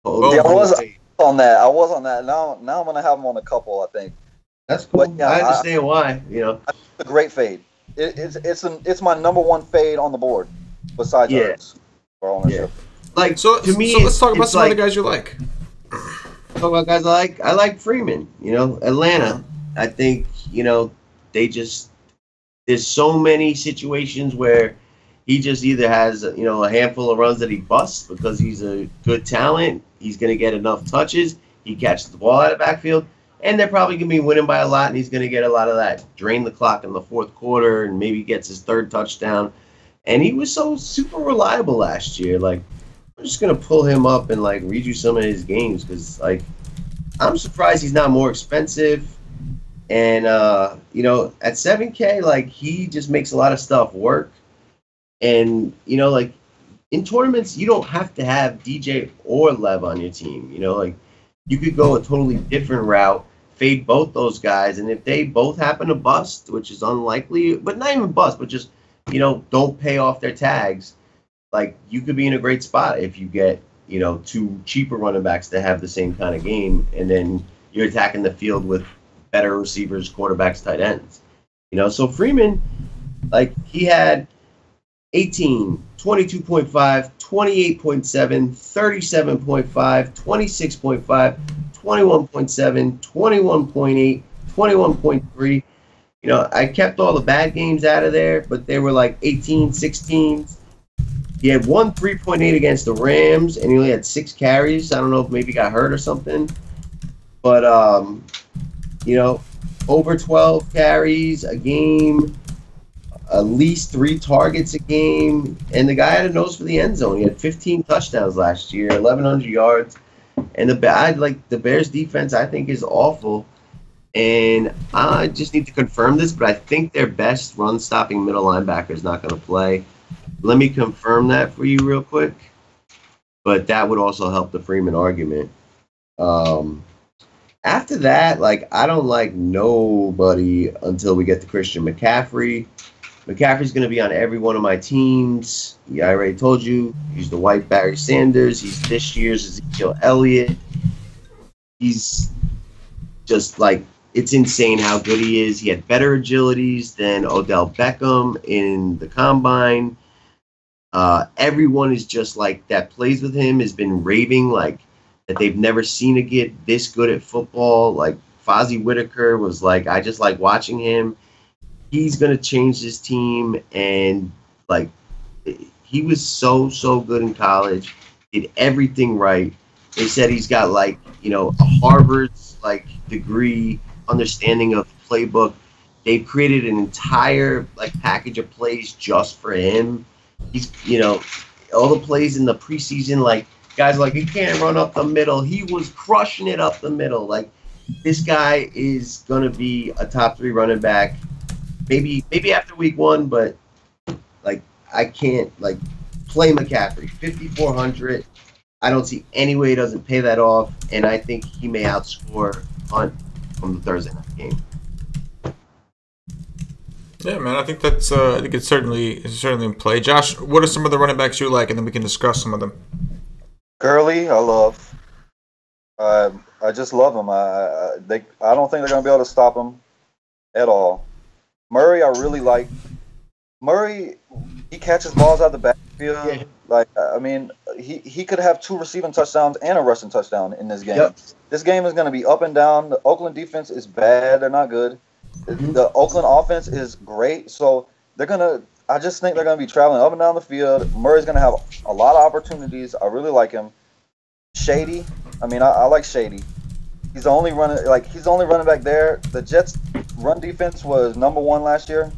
Yeah, I was on that. I was on that. Now I'm gonna have him on a couple. I think that's cool. But, yeah, I understand why. It's a great fade. It's my number one fade on the board, besides Ertz for ownership. Yeah. Like to me, so let's talk about some other guys you like. Talk about guys I like. I like Freeman. Atlanta. I think they just there's so many situations where he just either has a handful of runs that he busts because he's a good talent. He's going to get enough touches. He catches the ball out of the backfield, and they're probably going to be winning by a lot. And he's going to get a lot of that, drain the clock in the fourth quarter, and maybe gets his third touchdown. And he was so super reliable last year. Like, I'm just going to pull him up and read you some of his games because I'm surprised he's not more expensive. And at $7K, he just makes a lot of stuff work. And in tournaments, you don't have to have DJ or Lev on your team. You could go a totally different route, fade both those guys, and if they both happen to bust, which is unlikely, but not even bust, but just don't pay off their tags. You could be in a great spot if you get, two cheaper running backs to have the same kind of game, and then you're attacking the field with better receivers, quarterbacks, tight ends. So Freeman, he had 18, 22.5, 28.7, 37.5, 26.5, 21.7, 21.8, 21.3. I kept all the bad games out of there, but they were 18, 16. He had 3.8 against the Rams, and he only had 6 carries. I don't know if maybe he got hurt or something. But, over 12 carries a game, at least 3 targets a game, and the guy had a nose for the end zone. He had 15 touchdowns last year, 1,100 yards. And the Bears defense, I think, is awful. And I just need to confirm this, but I think their best run-stopping middle linebacker is not going to play. Let me confirm that for you real quick. But that would also help the Freeman argument. After that, I don't like nobody until we get to Christian McCaffrey. McCaffrey's going to be on every one of my teams. Yeah, I already told you. He's the white Barry Sanders. He's this year's Ezekiel Elliott. He's just it's insane how good he is. He had better agilities than Odell Beckham in the combine. Everyone is just that plays with him has been raving that they've never seen a kid this good at football. Fozzie Whitaker was I just like watching him. He's going to change this team, and he was so good in college, did everything right. They said he's got a Harvard's degree, understanding of the playbook. They've created an entire package of plays just for him. He's all the plays in the preseason, guys he can't run up the middle. He was crushing it up the middle. This guy is gonna be a top 3 running back. Maybe after week 1, but I can't play McCaffrey 5,400. I don't see any way he doesn't pay that off, and I think he may outscore Hunt from the Thursday night game. Yeah, man, I think that's I think it's certainly in play. Josh, what are some of the running backs you like, and then we can discuss some of them. Gurley, I love. I just love him. I don't think they're gonna be able to stop him at all. Murray, I really like. Murray, he catches balls out the backfield. Yeah. He could have 2 receiving touchdowns and a rushing touchdown in this game. Yep. This game is going to be up and down. The Oakland defense is bad. They're not good. The Oakland offense is great. So I just think they're going to be traveling up and down the field. Murray's going to have a lot of opportunities. I really like him. Shady. I like Shady. He's the only running back there. The Jets' run defense was number 1 last year,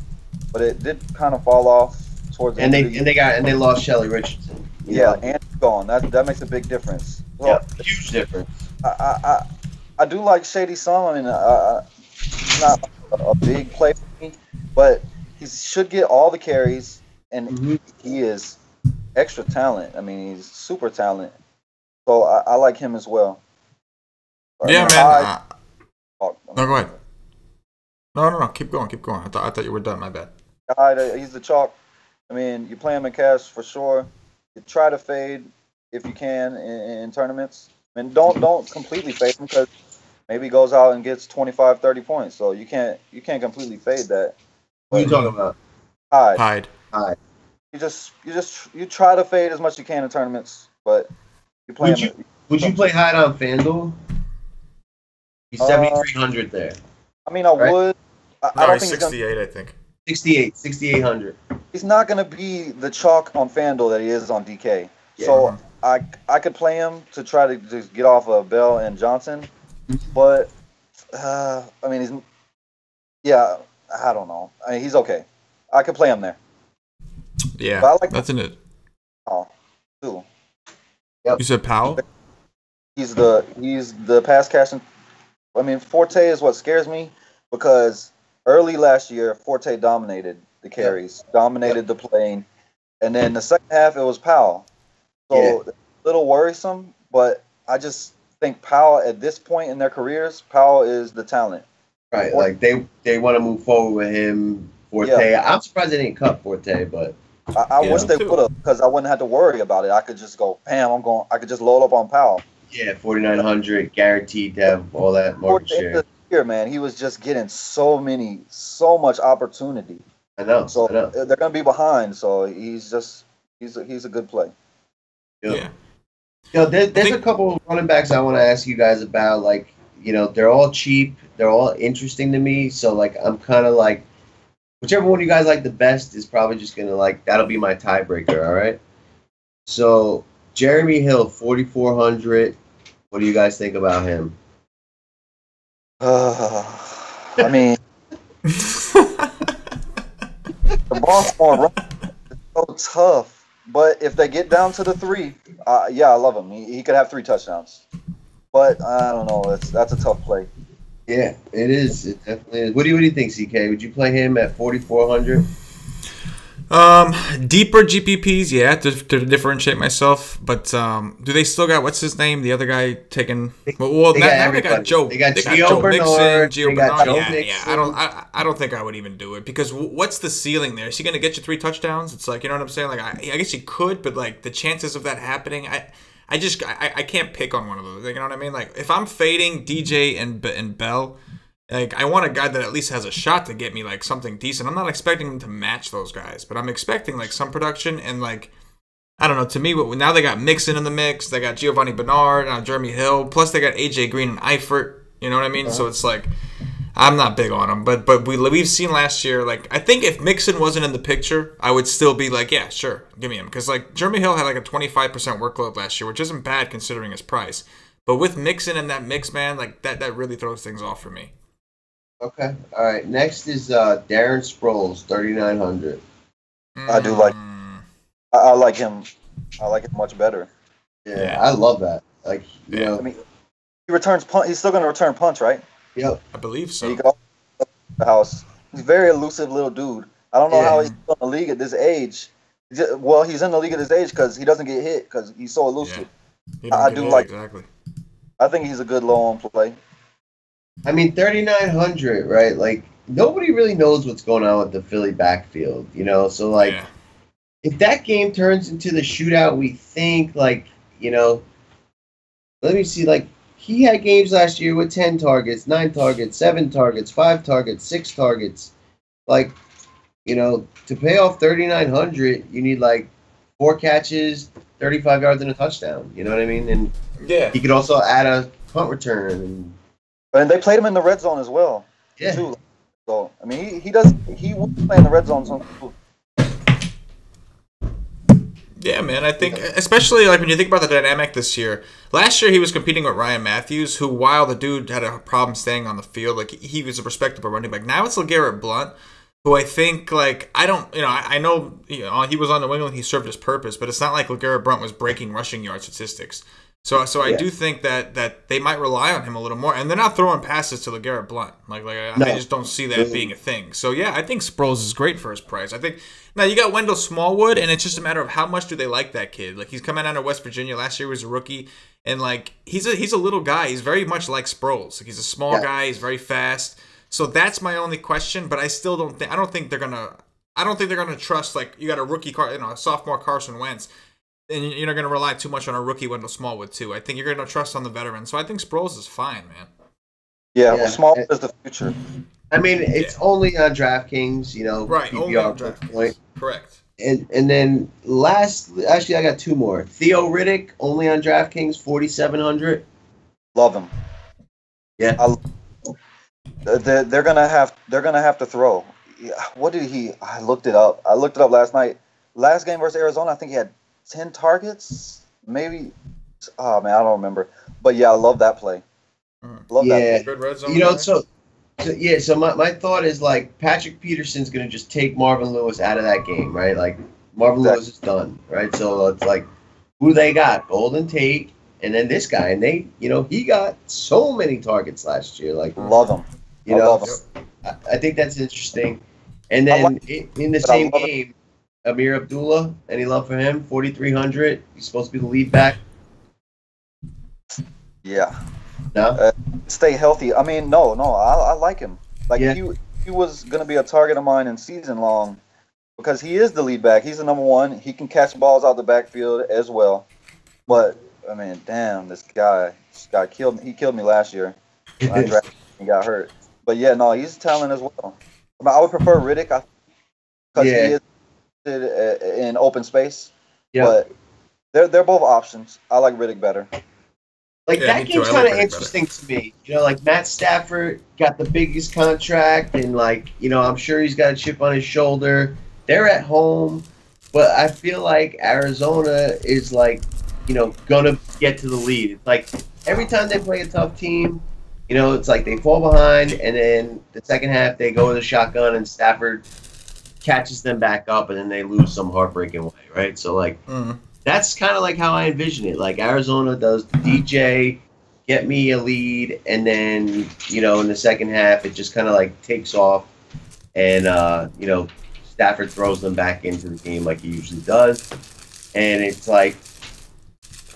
but it did kind of fall off towards the end of the year. And they lost Shelley Richardson. Yeah, and he's gone. That makes a big difference. Yeah, huge difference. I do like Shady some. He's not a big play for me, but he should get all the carries, and he is extra talent. He's super talent. So I like him as well. Yeah, man. Oh, No, go ahead. No. Keep going. I thought you were done. My bad. He's the chalk. I mean, you play him in cash for sure. You try to fade if you can in tournaments. And don't completely fade him because maybe he goes out and gets 25, 30 points. So you can't completely fade that. What are you talking about? Hyde. Hyde. You try to fade as much as you can in tournaments, but you play him. Would you play Hyde on FanDuel? He's 7,300 there. I mean, I would. I don't think 68. I think 6,800. he's not going to be the chalk on FanDuel that he is on DK. Yeah. So I could play him to try to just get off of Bell and Johnson, but I mean I don't know. I mean, he's okay. I could play him there. Yeah, but I like that's in it. Powell too. Yep. You said Powell? He's the pass catching. I mean, Forte is what scares me because early last year Forte dominated the carries, dominated the playing, and then the second half it was Powell. So a little worrisome, but I just think Powell at this point in their careers, Powell is the talent. Right, like they want to move forward with him. Forte. Yeah. I'm surprised they didn't cut Forte, but I wish they would have because I wouldn't have to worry about it. I could just go, bam, I could just load up on Powell. Yeah, 4,900 guaranteed to have all that market share. Here, man, he was just getting so much opportunity. I know. So they're gonna be behind. So he's a good play. Yeah. There's a couple of running backs I want to ask you guys about. Like, they're all cheap. They're all interesting to me. So, like, I'm kind of like, whichever one you guys like the best is probably just going to, that'll be my tiebreaker, all right? So, Jeremy Hill, 4,400. What do you guys think about him? I mean, the Baltimore run is so tough. But if they get down to the 3, I love him. He could have 3 touchdowns. But I don't know. That's a tough play. Yeah, it is. It definitely is. What do you think, CK? Would you play him at 4,400? Deeper GPPs, yeah, to differentiate myself. But do they still got what's his name? The other guy taking. Well, now they got Joe. They got Gio Bernard. Gio Bernard. Yeah. I don't think I would even do it because what's the ceiling there? Is he gonna get you 3 touchdowns? It's like, you know what I'm saying? Like I guess he could, but like the chances of that happening, I can't pick on one of those. You know what I mean? Like if I'm fading DJ and Bell. Like, I want a guy that at least has a shot to get me, like, something decent. I'm not expecting him to match those guys, but I'm expecting, like, some production. And, like, I don't know. To me, now they got Mixon in the mix. They got Giovanni Bernard, Jeremy Hill. Plus, they got A.J. Green and Eifert. You know what I mean? So it's like, I'm not big on them. But we've seen last year, like, I think if Mixon wasn't in the picture, I would still be like, yeah, sure, give me him. Because, like, Jeremy Hill had, like, a 25% workload last year, which isn't bad considering his price. But with Mixon and that mix, man, like, that really throws things off for me. Okay. All right. Next is Darren Sproles, 3,900. I do like. I like him. I like it much better. Yeah, I love that. Like, you know, I mean, he returns punt. He's still going to return punts, right? Yep. I believe so. He goes to the house. He's a very elusive little dude. I don't know how he's in the league at this age. Well, he's in the league at this age because he doesn't get hit because he's so elusive. Yeah. I do like. Exactly. I think he's a good low-on play. I mean, 3,900, right? Like, nobody really knows what's going on with the Philly backfield, you know? So, like, if that game turns into the shootout we think, like, you know, let me see, like, he had games last year with 10 targets, 9 targets, 7 targets, 5 targets, 6 targets. Like, you know, to pay off 3,900, you need, like, 4 catches, 35 yards, and a touchdown. You know what I mean? And he could also add a punt return. And they played him in the red zone as well. Yeah. Too. So I mean, he will play in the red zone. So. Yeah, man. I think, especially like when you think about the dynamic this year. Last year he was competing with Ryan Matthews, who, while the dude had a problem staying on the field, like he was a respectable running back. Now it's LeGarrette Blount, who I think, like, I know he was on New England, he served his purpose, but it's not like LeGarrette Blount was breaking rushing yard statistics. So I do think that they might rely on him a little more, and they're not throwing passes to LeGarrette Blount. I just don't see that being a thing. So yeah, I think Sproles is great for his price. I think now you got Wendell Smallwood, and it's just a matter of how much do they like that kid. Like he's coming out of West Virginia last year, he was a rookie, and like he's a little guy. He's very much like Sproles. Like he's a small guy. He's very fast. So that's my only question. But I still don't think they're gonna trust like you got a rookie a sophomore Carson Wentz. And you're not going to rely too much on a rookie Wendell Smallwood, too. I think you're going to trust on the veteran. So I think Sproles is fine, man. Yeah, well, Smallwood is the future. I mean, it's only on DraftKings, Right, only on DraftKings. Correct. And then actually, I got two more. Theo Riddick, only on DraftKings, 4,700. Love him. Yeah. They're gonna have to throw. What did he? I looked it up. Last night. Last game versus Arizona, I think he had 10 targets, maybe. Oh man, I don't remember. But yeah, I love that play. Love that play. Good red zone. So my thought is like Patrick Peterson's gonna just take Marvin Lewis out of that game, right? Like Marvin Lewis is done, right? So it's like who they got, Golden Tate, and then this guy, and they, he got so many targets last year. Like love him. Love him. I think that's interesting. And then in the same game. Amir Abdullah, any love for him? 4,300. He's supposed to be the lead back. Yeah. No. Stay healthy. I mean, no. I like him. Like he was gonna be a target of mine in season long because he is the lead back. He's the number one. He can catch balls out the backfield as well. But I mean, damn, this guy killed me. He killed me last year. When I drafted him and got hurt. But yeah, no, he's talent as well. I would prefer Riddick because he is in open space, but they're both options. I like Riddick better. Like that game's kind of interesting to me. Like Matt Stafford got the biggest contract, and like I'm sure he's got a chip on his shoulder. They're at home, but I feel like Arizona is like gonna get to the lead. It's like every time they play a tough team, it's like they fall behind, and then the second half they go with a shotgun, and Stafford catches them back up, and then they lose some heartbreaking way, right? So, like, that's kind of like how I envision it. Like, Arizona does the DJ, get me a lead, and then, in the second half, it just kind of, like, takes off, and, Stafford throws them back into the game like he usually does. And it's like,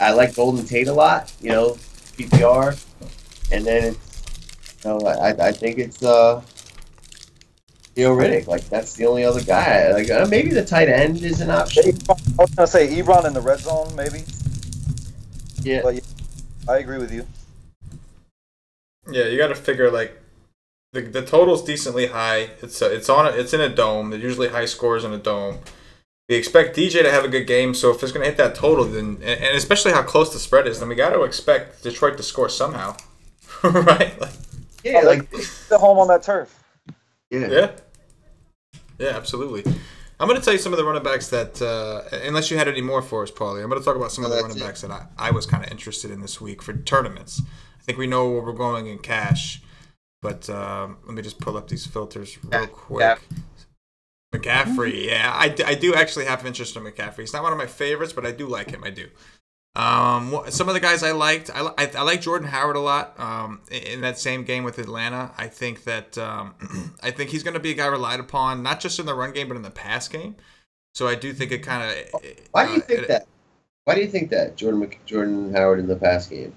I like Golden Tate a lot, PPR, and then it's, I think it's, Theo Riddick, like that's the only other guy. Like maybe the tight end is an option. I was gonna say Ebron in the red zone, maybe. Yeah, but I agree with you. Yeah, you got to figure like the total's decently high. It's in a dome. They're usually high scores in a dome. We expect DJ to have a good game, so if it's gonna hit that total, then and especially how close the spread is, then we got to expect Detroit to score somehow, right? Like the home on that turf. Yeah, absolutely. I'm going to tell you some of the running backs that, unless you had any more for us, Paulie, I'm going to talk about some of the running backs that I was kind of interested in this week for tournaments. I think we know where we're going in cash, but let me just pull up these filters real quick. McCaffrey, yeah, I do actually have interest in McCaffrey. He's not one of my favorites, but I do like him. I do. Some of the guys I liked, I like Jordan Howard a lot. In that same game with Atlanta, I think that I think he's going to be a guy relied upon not just in the run game but in the pass game. So I do think it kind of. Why do you think that? Why do you think that Jordan Howard in the pass game?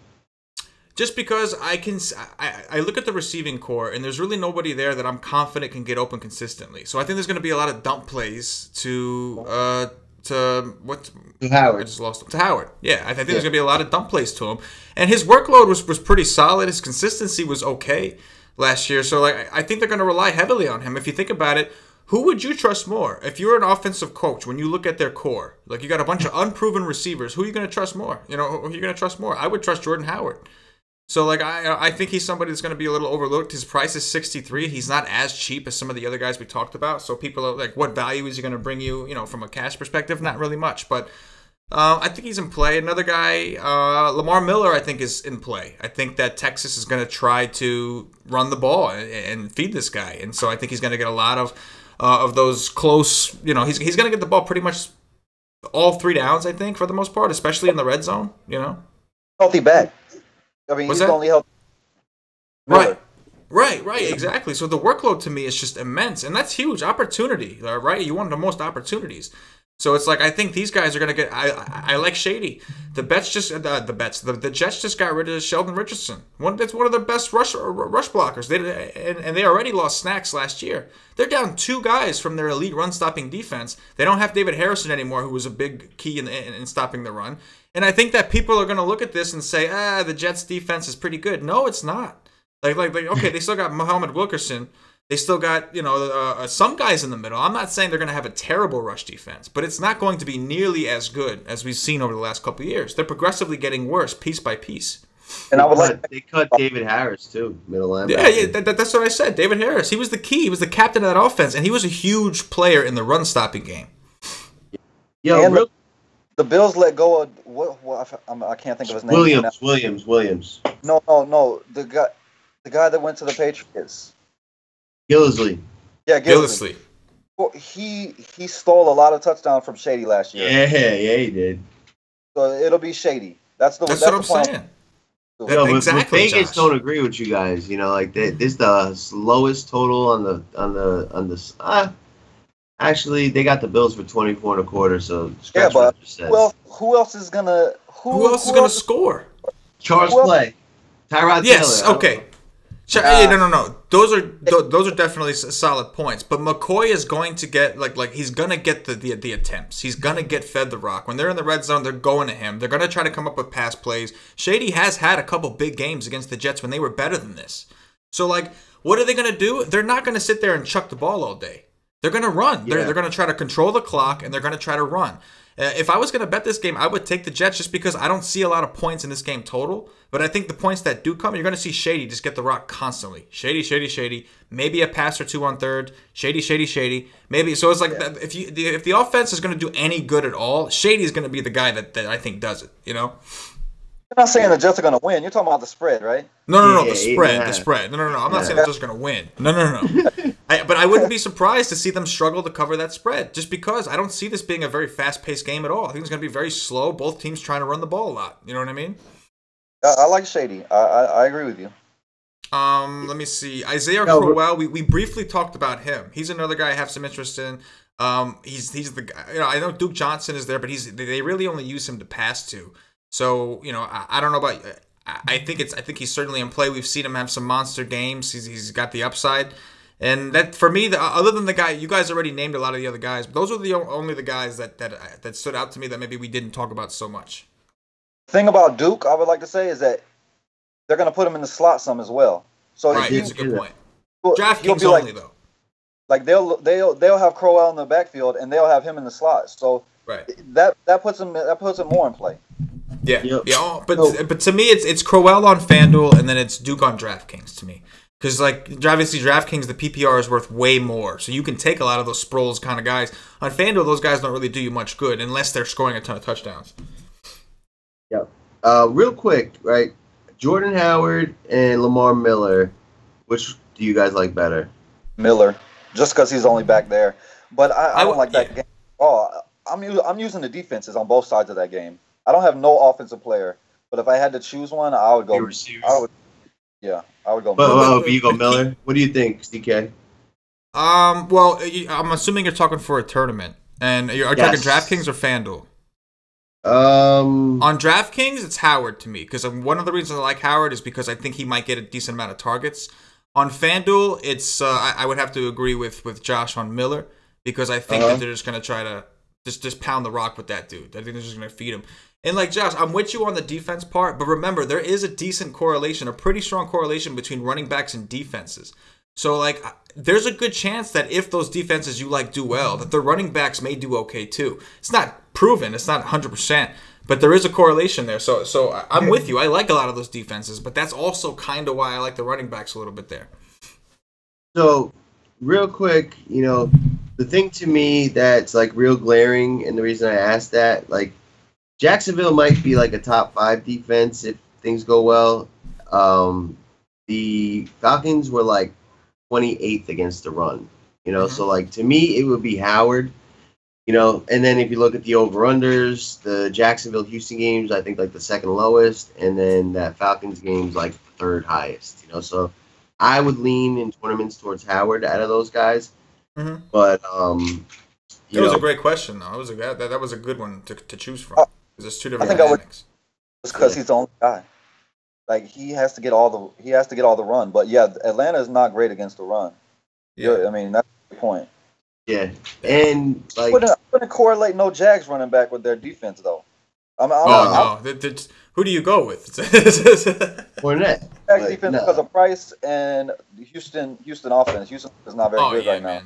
Just because I look at the receiving core and there's really nobody there that I'm confident can get open consistently. So I think there's going to be a lot of dump plays to Howard. I just lost him. To Howard. Yeah, I think there's going to be a lot of dump plays to him. And his workload was pretty solid. His consistency was okay last year. So like I think they're going to rely heavily on him. If you think about it, who would you trust more? If you're an offensive coach, when you look at their core, like you got a bunch of unproven receivers, who are you going to trust more? Who are you going to trust more? I would trust Jordan Howard. So, like, I think he's somebody that's going to be a little overlooked. His price is $63. He's not as cheap as some of the other guys we talked about. So people are like, what value is he going to bring you, from a cash perspective? Not really much. But I think he's in play. Another guy, Lamar Miller, I think is in play. I think that Texas is going to try to run the ball and feed this guy. And so I think he's going to get a lot of those close, he's going to get the ball pretty much all 3 downs, I think, for the most part, especially in the red zone, Healthy back. I mean, What's he's that? the only healthy. Right. Miller. Right, exactly. So the workload to me is just immense, and that's huge opportunity, right? You want the most opportunities. So it's like I think these guys are gonna get. I like Shady. The Jets just got rid of Sheldon Richardson. That's one of the best rush blockers. And they already lost Snacks last year. They're down 2 guys from their elite run stopping defense. They don't have David Harrison anymore, who was a big key in stopping the run. And I think that people are gonna look at this and say, the Jets defense is pretty good. No, it's not. Like okay, they still got Muhammad Wilkerson. They still got, some guys in the middle. I'm not saying they're going to have a terrible rush defense, but it's not going to be nearly as good as we've seen over the last couple of years. They're progressively getting worse piece by piece. And they cut David Harris too, middle Yeah, linebacker. that's what I said. David Harris, he was the key. He was the captain of that offense, and he was a huge player in the run stopping game. Yo, the Bills let go of I can't think of his name. Williams. No. The guy that went to the Patriots. Gillislee. Yeah, Gillislee. Well, he stole a lot of touchdowns from Shady last year. Yeah, he did. So it'll be Shady. That's what I'm saying. Exactly. Vegas don't agree with you guys. This is the lowest total on the. Actually, they got the Bills for 24.25. So but who else is gonna score? Charles Clay, Tyrod Taylor. Yes. Okay. No. Those are definitely solid points. But McCoy is going to get he's gonna get the attempts. He's gonna get fed the rock. When they're in the red zone, they're going to him. They're gonna try to come up with pass plays. Shady has had a couple big games against the Jets when they were better than this. So what are they gonna do? They're not gonna sit there and chuck the ball all day. They're gonna run. They're gonna try to control the clock, and they're gonna try to run. If I was going to bet this game, I would take the Jets just because I don't see a lot of points in this game total. But I think the points that do come, you're going to see Shady just get the rock constantly. Shady. Maybe a pass or 2 on third. Shady. Maybe. So it's like if the offense is going to do any good at all, Shady is going to be the guy that I think does it, You're not saying the Jets are going to win. You're talking about the spread, right? No. The spread. No. I'm not saying the Jets are going to win. No. But I wouldn't be surprised to see them struggle to cover that spread, just because I don't see this being a very fast-paced game at all. I think it's going to be very slow. Both teams trying to run the ball a lot. You know what I mean? I like Shady. I agree with you. Let me see. Isaiah Crowell. We briefly talked about him. He's another guy I have some interest in. He's the guy. I know Duke Johnson is there, but they really only use him to pass to. So I don't know about. I think he's certainly in play. We've seen him have some monster games. He's got the upside. And that, for me, other than the guy, you guys already named a lot of the other guys, but those are only the guys that stood out to me that maybe we didn't talk about so much. The thing about Duke, I would like to say, is that they're going to put him in the slot some as well. So right, that's a good point. DraftKings only, though. They'll have Crowell in the backfield, and they'll have him in the slot. So that puts him more in play. Yeah, but to me, it's Crowell on FanDuel, and then it's Duke on DraftKings to me. Because, obviously, DraftKings, the PPR is worth way more. So you can take a lot of those Sproles kind of guys. On FanDuel, those guys don't really do you much good unless they're scoring a ton of touchdowns. Yeah. Real quick, right? Jordan Howard and Lamar Miller, which do you guys like better? Miller, just because he's only back there. But I don't like that game. Oh, I'm using the defenses on both sides of that game. I don't have no offensive player. But if I had to choose one, I would go. I would go Miller. You go Miller. What do you think, CK? Well, I'm assuming you're talking for a tournament, and are you talking DraftKings or FanDuel? On DraftKings, it's Howard to me, because one of the reasons I like Howard is because I think he might get a decent amount of targets. On FanDuel, it's I would have to agree with Josh on Miller, because I think that they're just gonna try to just pound the rock with that dude. I think they're just gonna feed him. And Josh, I'm with you on the defense part, but remember, there is a decent correlation, a pretty strong correlation between running backs and defenses. So, there's a good chance that if those defenses you like do well, that the running backs may do okay too. It's not proven, it's not 100%, but there is a correlation there. So I'm with you. I like a lot of those defenses, but that's also kind of why I like the running backs a little bit there. So, real quick, the thing to me that's real glaring, and the reason I asked that, Jacksonville might be a top 5 defense if things go well. The Falcons were 28th against the run, So to me it would be Howard. And then if you look at the over-unders, the Jacksonville-Houston games, I think like the second lowest, and then that Falcons game's like third highest, So I would lean in tournaments towards Howard out of those guys. Mm-hmm. But, That was a great question, though. That was a good one to choose from. There's two different I think dynamics. It's because he's the only guy. Like he has to get all the run. But yeah, Atlanta is not great against the run. Yeah, I mean that's the point. Yeah, and like I wouldn't correlate no Jags running back with their defense though. No. Who do you go with? Fournette. Jags defense because of Price and Houston offense. Houston is not very good right now.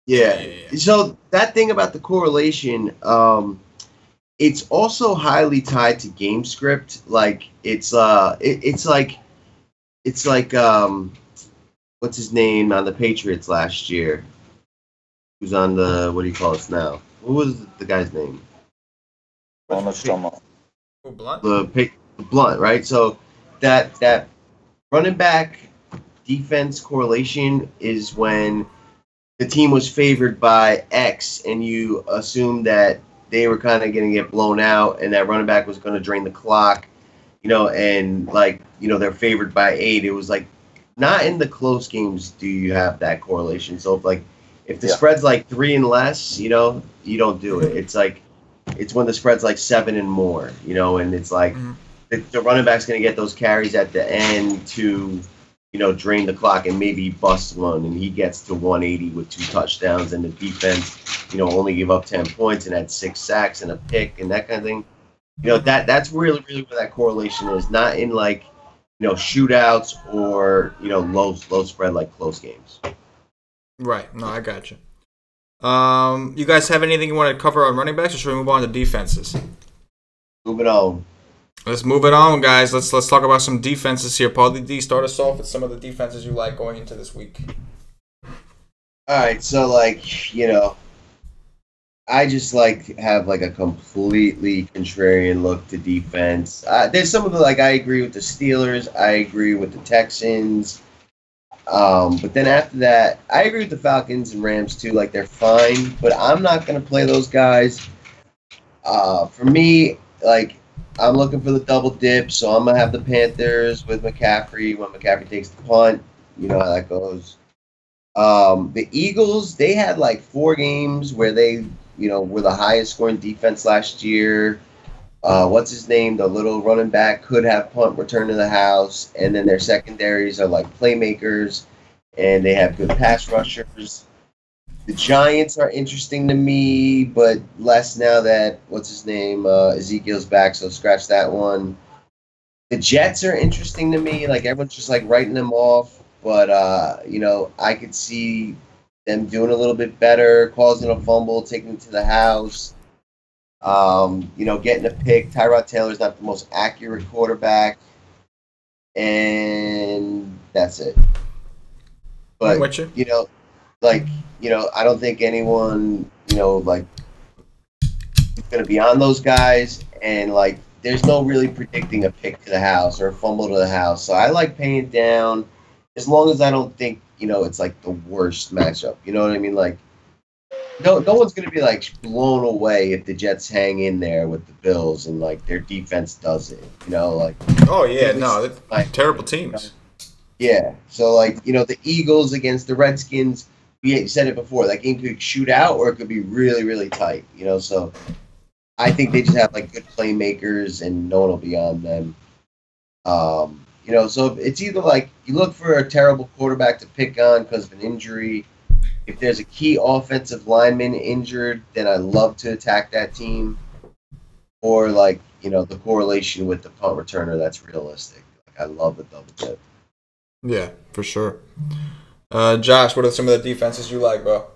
Yeah. So that thing about the correlation, it's also highly tied to game script. Like it's like what's his name on the Patriots last year? Who's on the what do you call it now? What was the guy's name? Blunt. The Blunt, right? So that running back defense correlation is when the team was favored by X, and you assume that they were kind of going to get blown out, and that running back was going to drain the clock, and they're favored by 8. It was like not in the close games do you have that correlation. So if the spread's like 3 and less, you don't do it. It's like it's when the spread's like 7 and more, and it's like the running back's going to get those carries at the end to drain the clock and maybe bust one, and he gets to 180 with 2 touchdowns, and the defense, only give up 10 points and had 6 sacks and a pick and that kind of thing. That's really, really where that correlation is, not in shootouts or, low spread like close games. Right. No, I got you. You guys have anything you want to cover on running backs, or should we move on to defenses? Move it on. Let's move it on, guys. Let's talk about some defenses here. Paulie D, start us off with some of the defenses you like going into this week. All right, so I just have a completely contrarian look to defense. There's some of the I agree with the Steelers, I agree with the Texans, but then after that, I agree with the Falcons and Rams too. They're fine, but I'm not gonna play those guys. For me, I'm looking for the double dip, so I'm going to have the Panthers with McCaffrey when McCaffrey takes the punt. You know how that goes. The Eagles, they had 4 games where they, were the highest scoring defense last year. What's his name? The little running back could have punt return to the house. And then their secondaries are playmakers, and they have good pass rushers. The Giants are interesting to me, but less now that, what's his name, Ezekiel's back, so scratch that one. The Jets are interesting to me. Everyone's just, writing them off. But, I could see them doing a little bit better, causing a fumble, taking it to the house, getting a pick. Tyrod Taylor's not the most accurate quarterback. And that's it. But, I don't think anyone, is going to be on those guys. And, there's no really predicting a pick to the house or a fumble to the house. So I like paying it down as long as I don't think, it's, the worst matchup. You know what I mean? No one's going to be, blown away if the Jets hang in there with the Bills and, their defense does it. Oh, yeah, no, they're terrible teams. Yeah. So, the Eagles against the Redskins, we said it before, that game could shoot out or it could be really, really tight, so I think they just have good playmakers and no one will be on them. So it's either you look for a terrible quarterback to pick on because of an injury. If there's a key offensive lineman injured, then I love to attack that team. Or the correlation with the punt returner, that's realistic. I love a double dip. Yeah, for sure. Josh, what are some of the defenses you like, bro?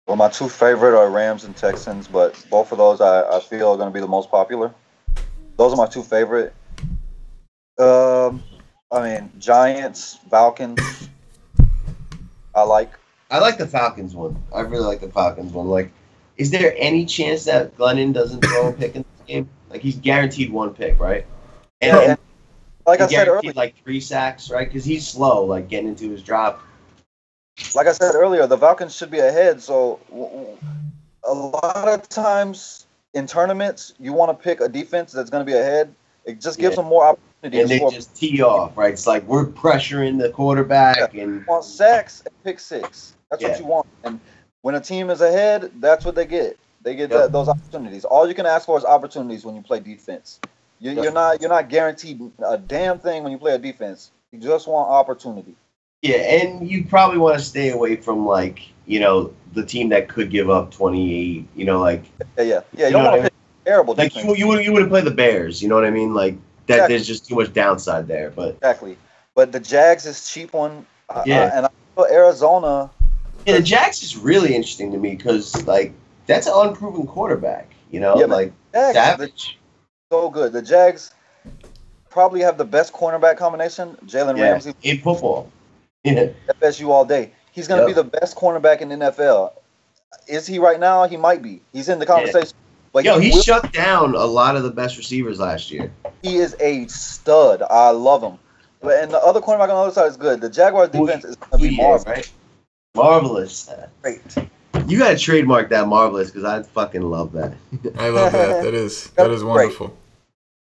Well, my 2 favorite are Rams and Texans, but both of those I feel are going to be the most popular. Those are my 2 favorite. Giants, Falcons. I like the Falcons one. I really like the Falcons one. Is there any chance that Glennon doesn't throw a pick in this game? He's guaranteed 1 pick, right? And like I said earlier, 3 sacks, right? Because he's slow, getting into his drop. Like I said earlier, the Falcons should be ahead. So a lot of times in tournaments, you want to pick a defense that's going to be ahead. It just gives them more opportunity and to they score. just tee off, right? It's like we're pressuring the quarterback and You want sacks and pick six. That's what you want. And when a team is ahead, that's what they get. They get those opportunities. All you can ask for is opportunities when you play defense. You're not guaranteed a damn thing when you play a defense. You just want opportunity. Yeah, and you probably want to stay away from like, you know, the team that could give up 28. You know, like You don't want to pick terrible like defense. you wouldn't play the Bears. You know what I mean? Like that. There's just too much downside there. But exactly. But the Jags is cheap one. And I feel Arizona. Yeah, the Jags is really interesting to me because like that's an unproven quarterback. You know, like Savage. So good. The Jags probably have the best cornerback combination. Jalen Ramsey in football. Yeah. FSU all day. He's going to be the best cornerback in the NFL. Is he right now? He might be. He's in the conversation. But he shut down a lot of the best receivers last year. He is a stud. I love him. And the other cornerback on the other side is good. The Jaguars defense is going to be marvelous. Right? Marvelous. Great. You got to trademark that marvelous because I fucking love that. I love that. That is wonderful.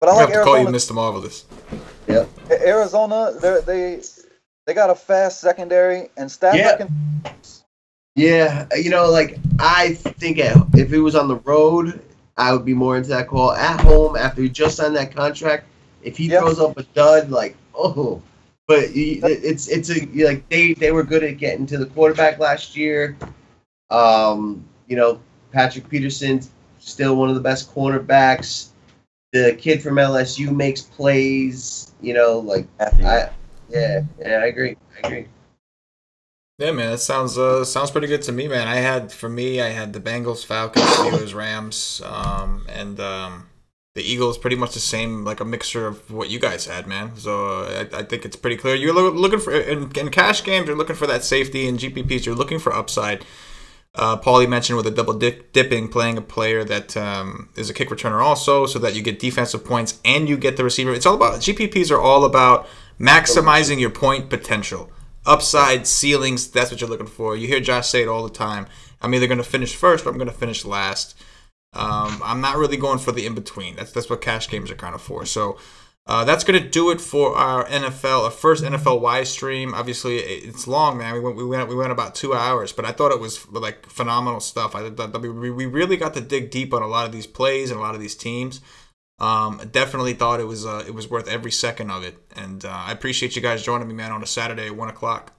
But I like have to call you Mr. Marvelous. Yeah. Arizona, they got a fast secondary and Stafford can. Yeah, you know, like I think if it was on the road, I would be more into that call. At home, after he just signed that contract, if he throws up a dud, like but it's like they were good at getting to the quarterback last year. You know, Patrick Peterson's still one of the best cornerbacks. The kid from LSU makes plays. You know, like I agree. Yeah, man, that sounds pretty good to me, man. I had the Bengals, Falcons, Steelers, Rams, and the Eagles. Pretty much the same, like a mixture of what you guys had, man. So I think it's pretty clear. You're looking for in cash games. You're looking for that safety, in GPPs. You're looking for upside. Paulie mentioned with a double dipping, playing a player that is a kick returner also, so that you get defensive points and you get the receiver. It's all about GPPs are all about maximizing your point potential, upside, ceilings. That's what you're looking for. You hear Josh say it all the time. I'm either going to finish first or I'm going to finish last. I'm not really going for the in between. That's what cash games are kind of for. So. That's going to do it for our first NFL-wise stream. Obviously, it's long, man. We went about 2 hours, but I thought it was like phenomenal stuff. I thought we really got to dig deep on a lot of these plays and a lot of these teams. I definitely thought it was worth every second of it, and I appreciate you guys joining me, man, on a Saturday at 1:00.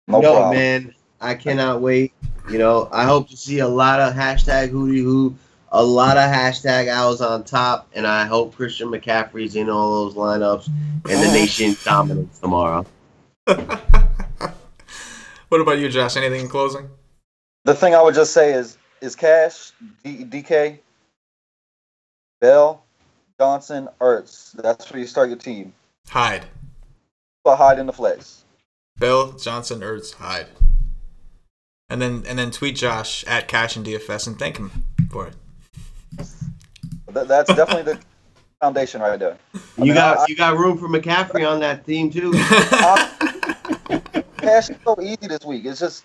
No, man, I cannot wait. You know, I hope to see a lot of hashtag Hootie Hoo. A lot of hashtag owls on top, and I hope Christian McCaffrey's in all those lineups and the nation dominates tomorrow. What about you, Josh? Anything in closing? The thing I would just say is Cash, DK, Bell, Johnson, Ertz. That's where you start your team. Hyde. But Hyde in the flex. Bell, Johnson, Ertz, Hyde. And then tweet Josh at Cash and DFS and thank him for it. That's definitely the foundation right there. You got room for McCaffrey on that team too. Cash is so easy this week. It's just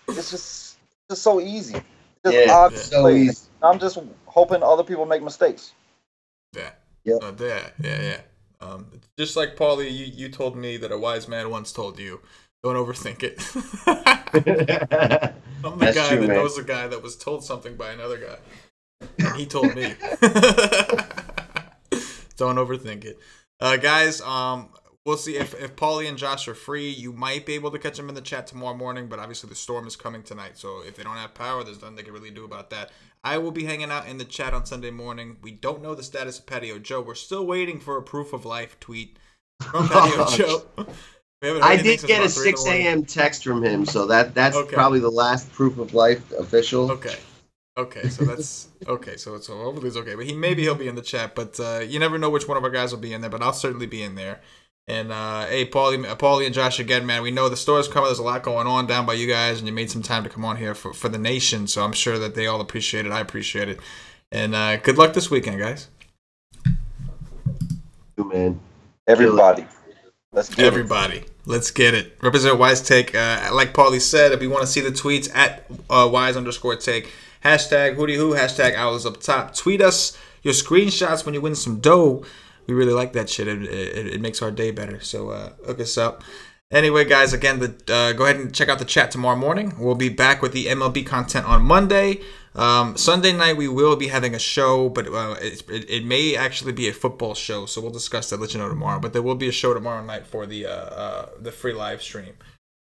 so easy. So easy. I'm just hoping other people make mistakes. Yeah. Just like Paulie, you told me that a wise man once told you, don't overthink it. I'm the guy that knows a guy that was told something by another guy. And he told me. Don't overthink it. Guys, we'll see if Paulie and Josh are free. You might be able to catch them in the chat tomorrow morning, but obviously the storm is coming tonight. So if they don't have power, there's nothing they can really do about that. I will be hanging out in the chat on Sunday morning. We don't know the status of Patio Joe. We're still waiting for a proof of life tweet from Patio Joe. I did get a 6 a.m. text from him, so that's probably the last proof of life official. Okay, so that's okay. So hopefully it's okay. But he'll be in the chat. But you never know which one of our guys will be in there. But I'll certainly be in there. And hey, Paulie and Josh again, man. We know the store's coming. There's a lot going on down by you guys, and you made some time to come on here for the nation. So I'm sure that they all appreciate it. I appreciate it. And good luck this weekend, guys. Man, everybody, let's do everybody. Let's get it. Represent Wise Take. Like Paulie said, if you want to see the tweets at Wise_Take, hashtag HooDieWho, hashtag Owls Up Top. Tweet us your screenshots when you win some dough. We really like that shit. It makes our day better. So hook us up. Anyway, guys, again, go ahead and check out the chat tomorrow morning. We'll be back with the MLB content on Monday. Sunday night, we will be having a show, but it may actually be a football show, so we'll discuss that, let you know tomorrow. But there will be a show tomorrow night for the free live stream.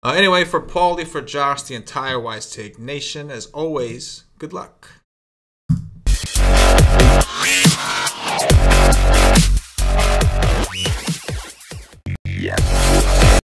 Anyway, for Paulie, for Josh, the entire Wise Take Nation, as always, good luck.